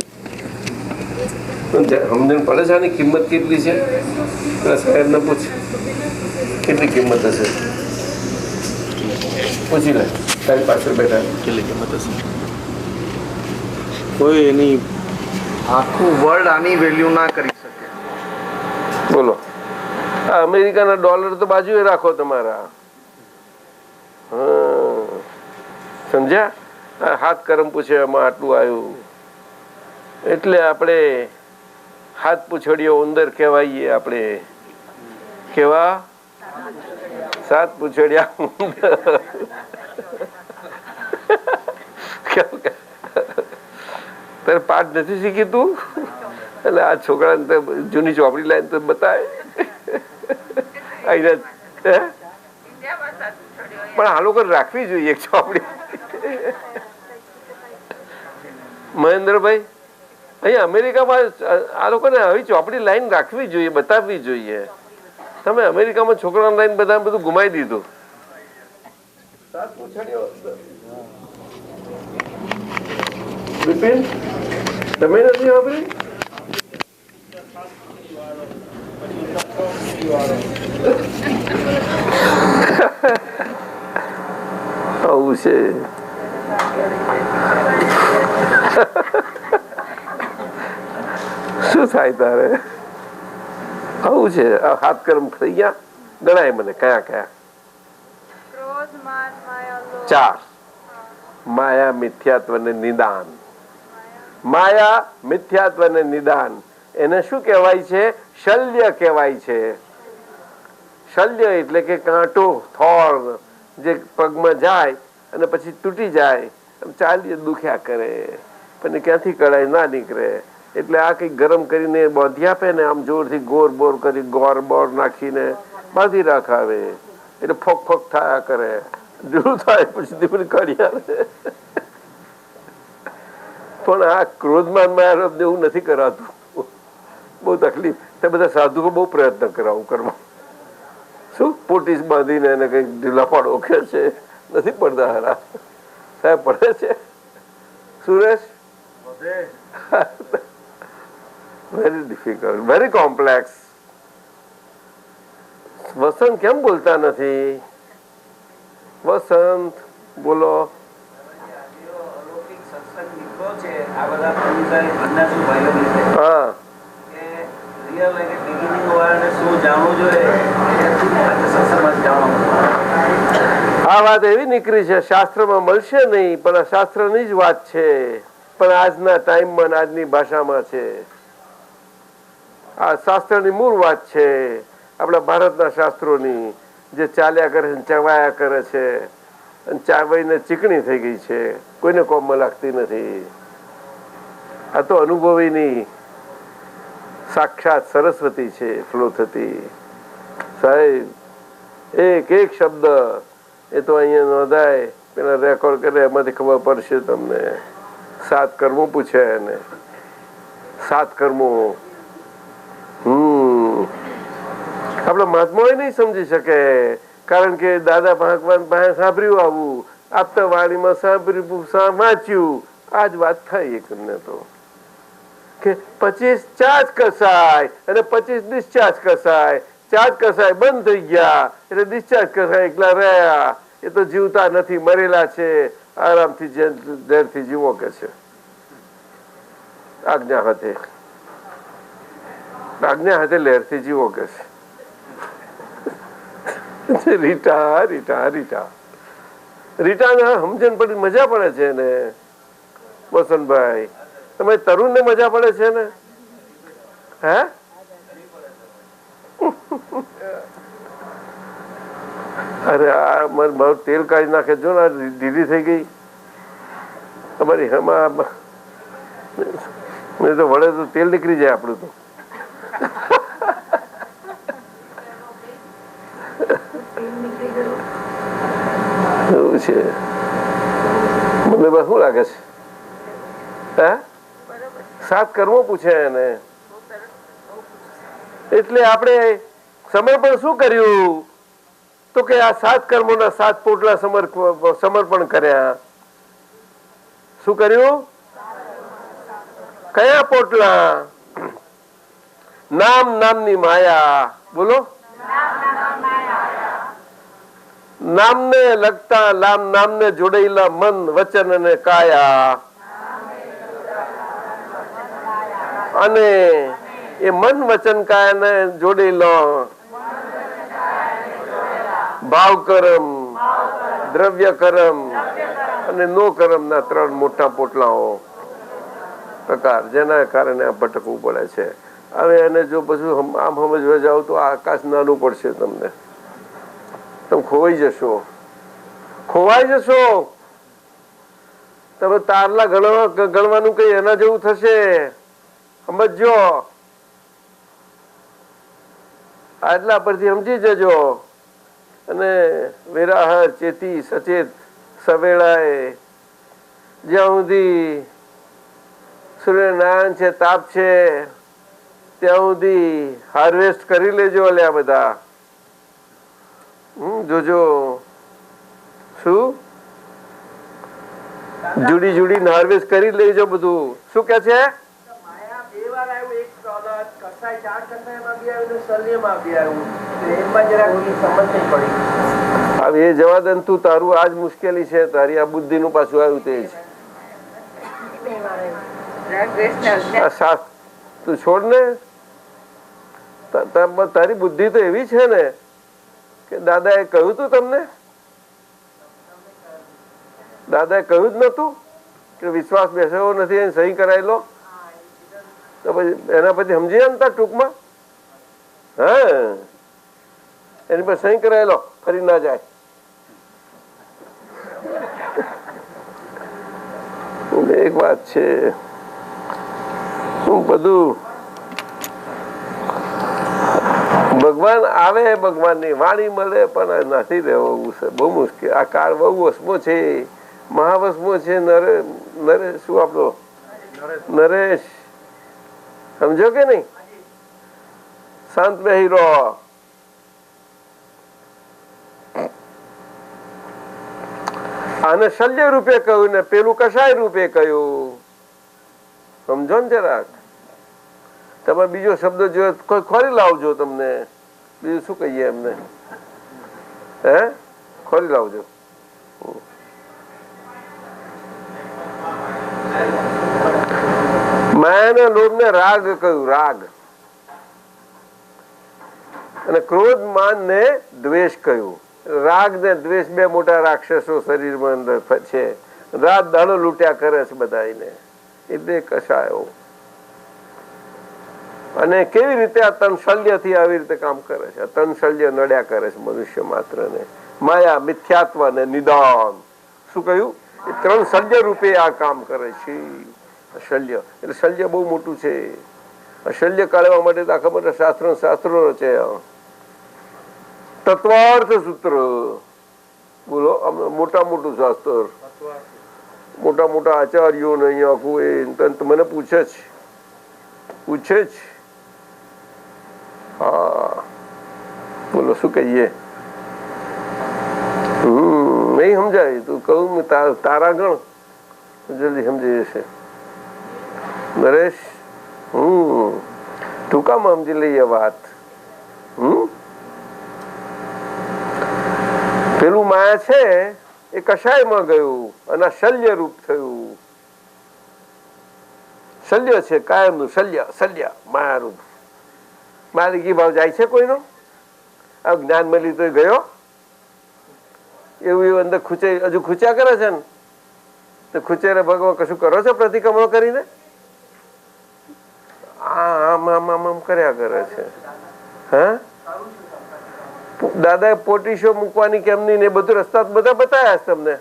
સમજણ પડે છે આની કિંમત કેટલી છે સાહેબને પૂછ કેટલી કિંમત હશે પૂછી લે તારી પાછળ બેઠા કેટલી કિંમત હશે કોઈ એની આખું વર્લ્ડ આની વેલ્યુ ના કરી શકે. બોલો આ અમેરિકાના ડોલર તો બાજુએ રાખો તમારા. સમજ્યા હાથ કરમ પૂછે એમાં આટલું આવ્યું એટલે આપણે હાથ પૂછડીઓ ઉંદર કહેવાઈએ. આપણે કેવા 7 પૂછડિયા ઉંદર. તારે પાઠ નથી શીખી તું એટલે આ છોકરાને જૂની ચોપડી લાઈને તો બતાય પણ આ લોકો રાખવી જોઈએ એક ચોપડી. મહેન્દ્રભાઈ અહીંયા અમેરિકામાં આ લોકોને આવી ચોપડી લાઈન રાખવી જોઈએ બતાવવી જોઈએ. તમે અમેરિકામાં છોકરાને લાઈન બધા બધું ગુમાવી દીધું. બિપિન તમે નથી વાપરી આવું છે. શું થાય તારે આવું છે હાથ કર્મ થઈ ગયા ગણાય મને કયા કયા 4 માયા મિથ્યાત્વ ને નિદાન. માયા મિથ્યાત્વ ને નિદાન એને શું કહેવાય છે? શલ્ય કહેવાય છે. શલ્ય એટલે કે કાંટો થોર જે પગમાં જાય અને પછી તૂટી જાય ચાલીએ દુખ્યા કરે પણ ક્યાંથી કળાય ના નીકળે એટલે આ કઈ ગરમ કરીને બાંધી આપે ને આમ જોરથી ગોર બોર કરી ગોર બોર નાખીને બાંધી રાખાવે એટલે ફોક ફોક થયા કરે જરૂર થાય પછી કાઢી આવે. પણ આ ક્રોધમાન માં એવું નથી કરાતું. બહુ તકલીફ તે બધા સાધુઓ બહુ પ્રયત્ન કરાવું કરવા શું પોટીસ બાંધીને એને કઈક ઢીલાફાડો કે છે નથી પડતા હારા સાહેબ પડે છે. Suresh very difficult very complex. Vasant કેમ બોલતા નથી? વસંત બોલો. હા આ વાત એવી નીકળી છે શાસ્ત્રમાં મળશે નહીં પણ આ શાસ્ત્રની જ વાત છે પણ આજના ટાઈમમાં આજની ભાષામાં છે. આ શાસ્ત્રની મૂળ વાત છે આપણા ભારતના શાસ્ત્રોની જે ચાલ્યા કરે છે ચવાયા કરે છે અને ચાવાઈને ચીકણી થઈ ગઈ છે કોઈને કોમમાં લાગતી નથી. આ તો અનુભવીની સાક્ષાત સરસ્વતી છે ફ્લો થતી. સાહેબ એક એક શબ્દ એ તો અહીંયા નોંધાય પેલા રેકોર્ડ કરે એમાંથી ખબર પડશે તમને. 7 કર્મો પૂછે એને 7 કર્મો. આપડે મહાત્માઓ નહીં સમજી શકે કારણ કે દાદા ભગવાન પાસે સાંભળ્યું આવું આપતા વાણીમાં સાંભળ્યું વાંચ્યું આજ વાત થઈ એકને તો કે 25 ચાર્જ કસાય અને 25 ડિસ્ચાર્જ કસાય. ચાર્જ કસાય બંધ થઈ ગયા એટલે ડિસ્ચાર્જ કસાય એકલા રહ્યા એ તો જીવતા નથી મરેલા છે આરામથી ઝેરથી જીવો કે છે. આજ્ઞા હાથે લહેરથી જીવો કે છે. રીટા રીટા રીટા રીટાને સમજણ પડી મજા પડે છે ને વસંતભાઈ તમે તરુણ ને મજા પડે છે ને હે અરે આ મારું તેલ કાઢી નાખે જો ને ઢીલી થઈ ગઈ તમારી હમાં તો વળે તો તેલ નીકળી જાય આપણું તો. એવું છે. મને શું લાગે છે? હે 7 કર્મો પૂછે એને. એટલે આપણે સમર્પણ શું કર્યું? તો કે આ 7 કર્મોના 7 પોટલા સમર્પણ કર્યા. શું કર્યું? કયા પોટલા? નામની માયા. બોલો. નામને લગતા નામને જોડેલા મન, વચન અને કાયા. અને એ મન, વચન, કાયાને જોડેલો ભાવ કર્મ, દ્રવ્ય કર્મ અને નો કર્મ ના 3 મોટા પોટલાઓ પ્રકાર, જેના કારણે આ ભટકવું પડે છે. હવે એને જો બધું આમ સમજવા જાવ તો આકાશ નાનું પડશે તમને. તમે ખોવાઈ જશો. તમે તારલા ગણવાનું કઈ એના જેવું થશે. સમજો. આટલા પરથી સમજી જજો. અને વેરાહર, ચેતી, સચેત, સવેળાએ જ્યાં સુધી સૂર્યનારાયણ છે, તાપ છે, ત્યાં સુધી હાર્વેસ્ટ કરી લેજો. અલ્યા બધા જોજો. શું જુડી હાર્વેસ્ટ કરી લેજો બધું. શું કે છે? હવે એ જવા દે. તું તારું આજ મુશ્કેલી છે. તારી આ બુદ્ધિ નું પાછું આવ્યું તે જ. તું છોડ ને. તારી બુદ્ધિ તો એવી છે ને કે દાદાએ કહ્યું તું તમને. દાદાએ કહ્યું જ નતું કે વિશ્વાસ બેસાવો નથી, એને સહી કરાયેલો. તો પછી એના પછી સમજી ને તાર ટૂંકમાં. હા, એની પર સહી કરાયેલો, ફરી ના જાય. એક વાત છે, શું બધું ભગવાન આવે, ભગવાનની વાણી મળે, પણ નથી રહેવું. બહુ મુશ્કેલ. આ કાળ બહુ વસમો છે, મહાવસમો છે. નરેશ શું આપણો નરેશ, સમજો કે નહીં? શાંત બેહી રહો. આને શલ્ય રૂપે કહ્યું ને પેલું કશાય રૂપે કહ્યું. સમજો ને જરાક. તમે બીજો શબ્દ જો કોઈ ખોરી લાવજો. તમને બીજું શું કહીએ એમને? હે, ખોરી લાવજો. માયાના લોભને રાગ કહ્યું. રાગ. અને ક્રોધ, માન ને દ્વેષ કહ્યું. રાગ ને દ્વેષ 2 મોટા રાક્ષસો શરીરમાં અંદર છે. રાત દાડો લૂંટ્યા કરે છે બધાને. એ 2 કશાયો. અને કેવી રીતે આ તન શલ્ય થી આવી રીતે કામ કરે છે? તન શલ્ય નડ્યા કરે છે મનુષ્ય માત્ર ને. માયા, મિથ્યાત્વ ને નિદાન. શું કહ્યું? એ 3 શલ્ય રૂપે આ કામ કરે છે. શલ્ય એટલે શલ્ય બહુ મોટું છે. શલ્ય કાઢવા માટે તો આખા મોટા શાસ્ત્રો રચ્યા. તત્વાર્થ સૂત્ર. બોલો, મોટું શાસ્ત્ર. મોટા આચાર્યો ને અહીંયા આખું એ મને પૂછે જ. હા, બોલો શું કહીએ? નહીં સમજાય. તું કહું તારા ગણ જલ્દી સમજી જશે. નરેશ, ટૂંકામાં સમજી લઈએ વાત. પેલું માયા છે એ કશાયમાં ગયું અને શલ્ય રૂપ થયું. શલ્ય છે કાયમનું. શલ્ય માયા રૂપ. માલિકી ભાવ જાય છે કોઈનો? આ જ્ઞાન મળી તો ગયો. એવું અંદર હજુ ખૂચ્યા કરે છે ને. તો ખૂચેરે ભગવાન કશું કરો છો પ્રતિક્રમણ કરીને? આમ કર્યા કરે છે. હા, દાદાએ પોટીશો મૂકવાની કેમની ને બધું રસ્તા બધા બતાવ્યા છે તમને.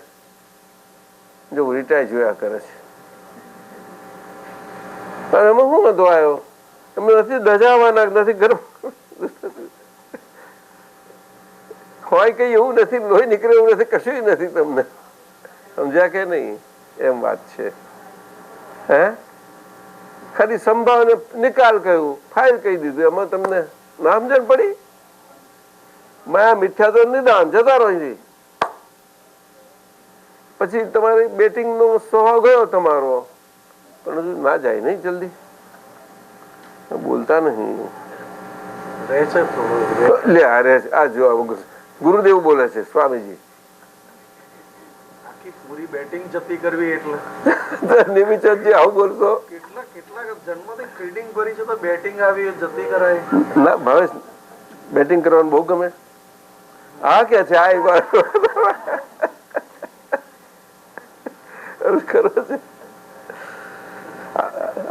જો રિટાય જોયા કરે છે. એમાં શું વાંધો આવ્યો? એમને નથી દજાવાના, નથી ગરમ હોય કઈ એવું નથી, લોહી નીકળે એવું નથી, કશું નથી. તમને સમજ્યા કે નહીં? એમ વાત છે. હે ખાલી સંભાવને નિકાલ કહ્યું, ફાઇલ કહી દીધું. એમાં તમને ના સમજણ પડી? માયા મિથ્યા તો નિદાન જતા રહો. પછી તમારી બેટિંગ નો સ્વભાવ ગયો તમારો, પણ હજુ ના જાય નહીં જલ્દી. બોલતા નહીં. લે આ જો ગુરુદેવ બોલે છે, સ્વામીજી. પૂરી બેટિંગ જતી કરવી એટલે નિમિત્તજી આવું બોલશો? કેટલા જન્મથી ફિલ્ડિંગ ભરી છે તો બેટિંગ આવી જતી કરાય ના. ભાવેશ બેટિંગ કરવાનું બહુ ગમે. હા કે છે આ એક વાર કરો છે,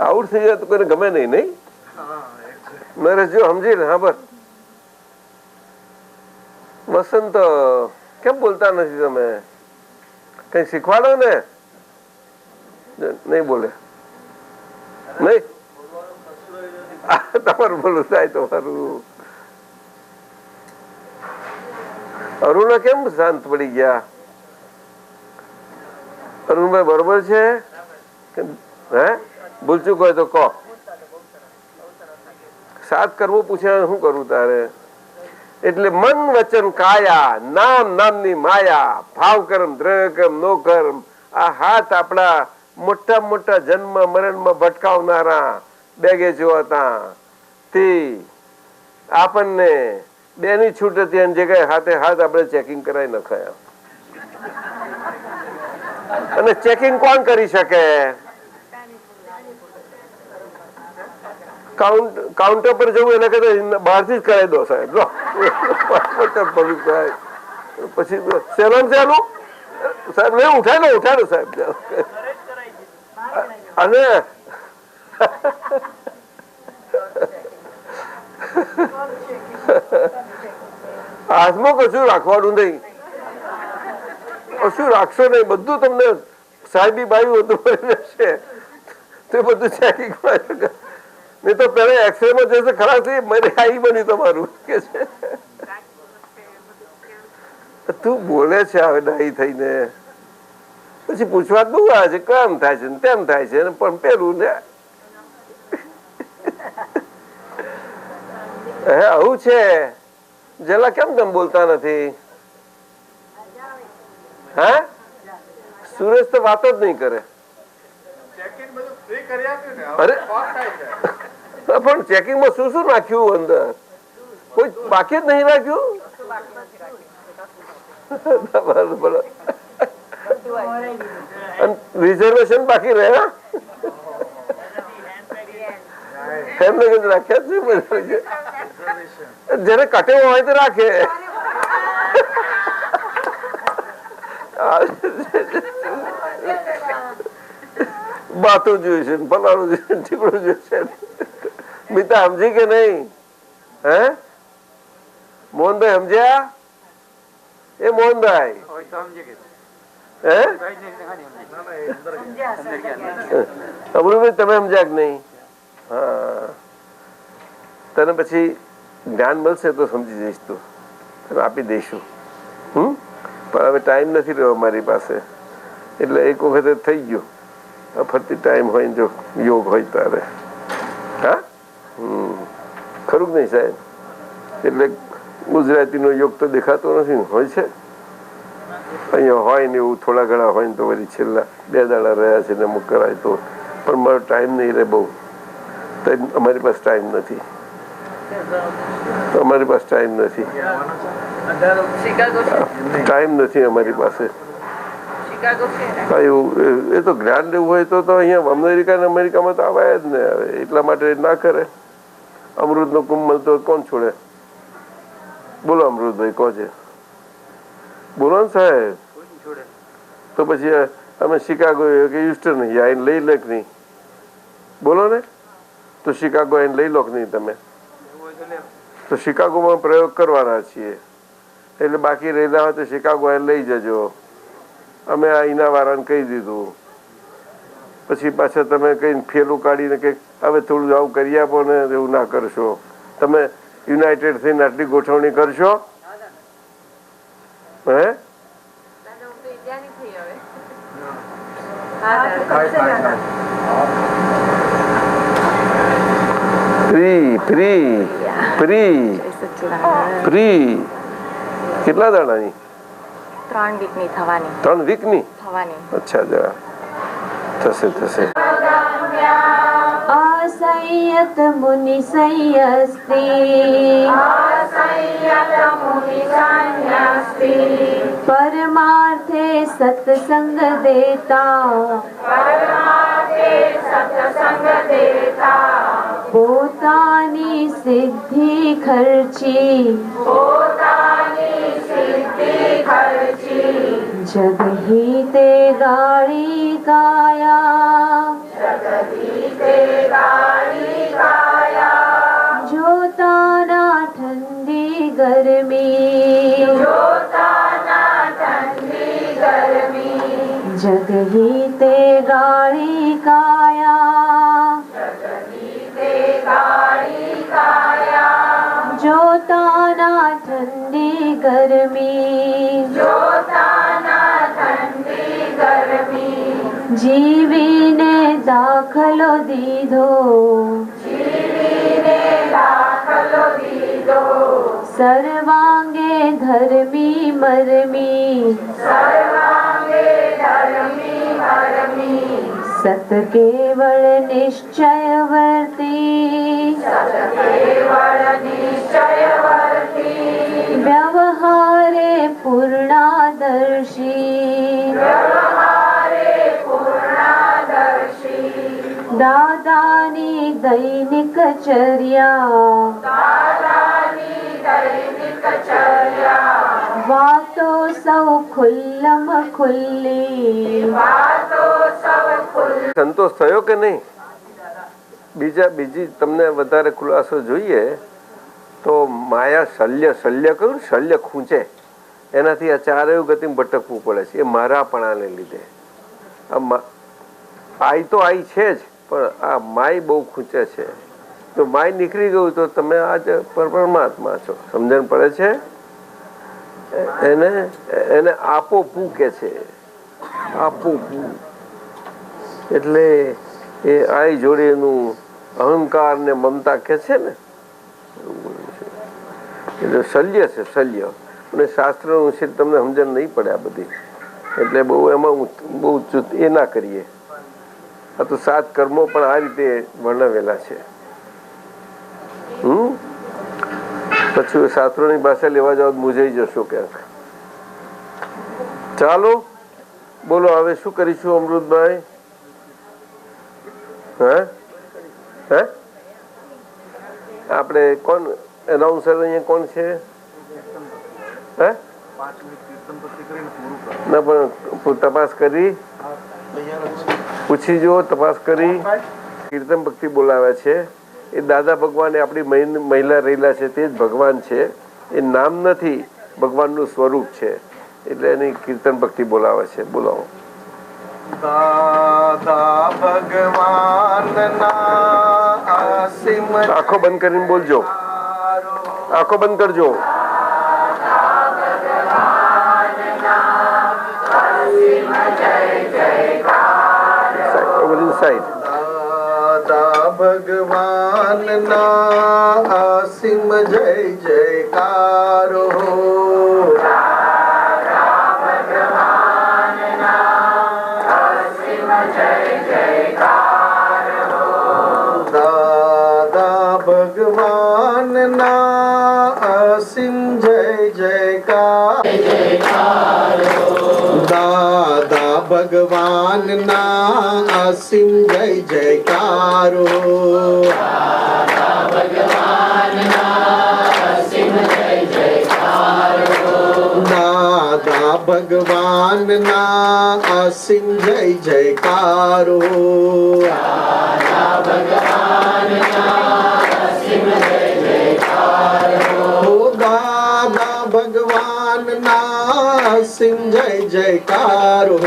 આઉટ થઈ જાય તો કોઈને ગમે નહીં. નહીં નરેશ જો સમજી ને? હા બસ. વસંત કેમ બોલતા નથી તમે? કઈ શીખવાડો ને. નહીં બોલે નહીં. તમારું બોલું થાય તમારું. અરુણ કેમ શાંત પડી ગયા? અરુણભાઈ બરોબર છે? હે ભૂલચૂક હોય તો કહો. સાત કરવું પૂછે શું કરું તારે? એટલે મન વચન કાયા નામ નામની માયા, ભાવ કર્મ દ્રવ્ય કર્મ નો કર્મ, આ હાથ આપણા મોટા મોટા જન્મ મરણમાં ભટકાવનારા બેગે જોતા તે આપણને બેની છૂટ હતી અને જગ્યાએ હાથે હાથ આપણે ચેકિંગ કરાવી નખાયા. અને ચેકિંગ કોણ કરી શકે? કાઉન્ટર પર જવું એના કરતા બહારથી જ કરાવી દો સાહેબ. પછી સેલન ચાલુ સાહેબ નહીં ઉઠાડો સાહેબ. અને હાથમાં કશું રાખવાનું નહીં, કશું રાખશો નહીં. બધું તમને સાહેબી બાયું બધું મળી રહેશે. તે બધું ચેકિંગ નહીં તો પેલા એક્સરે માં જશે ખરા છે મને આવી બન્યું તમારું કે છે. તું બોલે છે હવે ડાઈ થઈને. પછી પૂછવા બહુ આવે છે, કેમ થાય છે તેમ થાય છે, પણ પેલું ને હે આવું છે. જેલા કેમ તેમ બોલતા નથી? હે સુરેશ તો વાત જ નહીં કરે. અરે પણ ચેકિંગમાં શું શું નાખ્યું અંદર? કોઈ બાકી જ નહીં રાખ્યું. રિઝર્વેશન બાકી રહ્યા એમને રાખ્યા છે. જેને કટેવો હોય તો રાખે. બાતું જોયું છે, ફલાણું જોયું, ઠીકડું જોયું છે. મિતા સમજી કે નહીં? હે મોહનભાઈ સમજ્યા? એ મોહનભાઈ હે અમરુભાઈ તમે સમજ્યા કે નહીં? હા તને પછી જ્ઞાન મળશે તો સમજી જઈશ. તું તને આપી દઈશું. પણ હવે ટાઈમ નથી રહ્યો મારી પાસે. એટલે એક વખતે થઈ ગયું. ફરતી ટાઈમ હોય જો યોગ હોય તારે. હા ખરું નહીં સાહેબ? એટલે ગુજરાતીનો યોગ તો દેખાતો નથી. હોય છે અહીંયા હોય ને એવું થોડા ઘણા હોય ને તો વળી છેલ્લા 2 દાડા રહ્યા છે ને અમુક કરાય તો. પણ મારો ટાઈમ નહીં રહે બહુ. અમારી પાસે ટાઈમ નથી. અમારી પાસે ટાઈમ નથી. ટાઈમ નથી અમારી પાસે. એ તો જ્ઞાન લેવું હોય તો અહીંયા અમેરિકામાં તો આવાય જ ને. હવે એટલા માટે ના કરે. અમૃત નો કુંભ મળતો કોણ છોડે? બોલો અમૃતભાઈ કહો છે. બોલો ને સાહેબ. તો પછી અમે શિકાગો કે યુસ્ટન આઈને લઈ લે કે નહીં? બોલો ને. તો શિકાગો આઈને લઈ લો કે નહીં તમે? તો શિકાગોમાં પ્રયોગ કરવાના છીએ. એટલે બાકી રહેલા હોય તો શિકાગો આઈને લઈ જજો. અમે આ ઈના વાળાને કહી દીધું. પછી પાછા તમે કંઈ ફેલું કાઢીને કંઈક હવે થોડું આવું કરી આપો ને એવું ના કરશો. તમે યુનાઇટેડ થઈને આટલી ગોઠવણી કરશો? હે ફ્રી ફ્રી ફ્રી ફ્રી કેટલા દાડાની? 3 વીકની થવાની. 3 વીકની થવાની. અચ્છા, જરા થશે થશે. असंयत मुनि संयस्ति परमार्थे सत्संग देता પોતાની સિદ્ધિ ખર્ચી જગહીતે ગાળી કાયા જોતાના ઠંડી ગરમી જગહીતે ગાળી કાયા જોતાના ઠંડી ગરમી જીવીને દાખલો દીધો સર્વાંગે ધર્મી મરમી સત કેવળ નિશ્ચયવર્તી વ્યવહારે પૂર્ણાદર્શી દાદાની દૈનિક ચર્યા વાતો સૌ ખુલ્લમ ખુલ્લી. સંતોષ થયો કે નહીં? બીજી તમને વધારે ખુલાસો જોઈએ તો માયા શલ્ય કહ્યું ને, શલ્ય ખૂંચે, એનાથી આ ચારેય ગતિમાં ભટકવું પડે છે. એ મારાપણાને લીધે આઈ તો આઈ છે જ, પણ આ માય બહુ ખૂંચે છે. તો માય નીકળી ગયું તો તમે આજ પરમાત્મા છો. સમજણ પડે છે? એને આપો પૂ કે છે. આપો પૂ એટલે એ આઈ જોડે એનું અહંકાર ને મમતા કે છે ને, એટલે શલ્ય છે, શલ્ય. અને શાસ્ત્રનું છે તમને સમજણ નહીં પડે આ બધી, એટલે બહુ એમાં બહુ એ ના કરીએ. આ તો 7 કર્મો પણ આ રીતે વર્ણવેલા છે. પછી શાસ્ત્રોની ભાષા લેવા જાવ મૂંઝાઈ જશો ક્યાંક. ચાલો બોલો, હવે શું કરીશું અમૃતભાઈ? હે આપણે કોણ એનાઉન્સર અહીંયા કોણ છે? હે ના પણ તપાસ કરી પૂછી જુઓ, તપાસ કરી. કીર્તન ભક્તિ બોલાવે છે એ દાદા ભગવાન આપણી મહિલા રહેલા છે તે જ ભગવાન છે. એ નામ નથી, ભગવાનનું સ્વરૂપ છે, એટલે એની કીર્તન ભક્તિ બોલાવે છે. બોલાવો. દાદા ભગવાનના અસીમ. આંખો બંધ કરીને બોલજો, આંખો બંધ કરજો. દાદા ભગવાનના અસીમ જય જયકારો. દાદા ભગવાનના અસીમ જય જયકાર. દાદા ભગવાનના અસીમ જય જયકારો. દાદા ભગવાનના અસીમ જય જયકારો. દાદા ભગવાનના અસીમ જય જયકારો.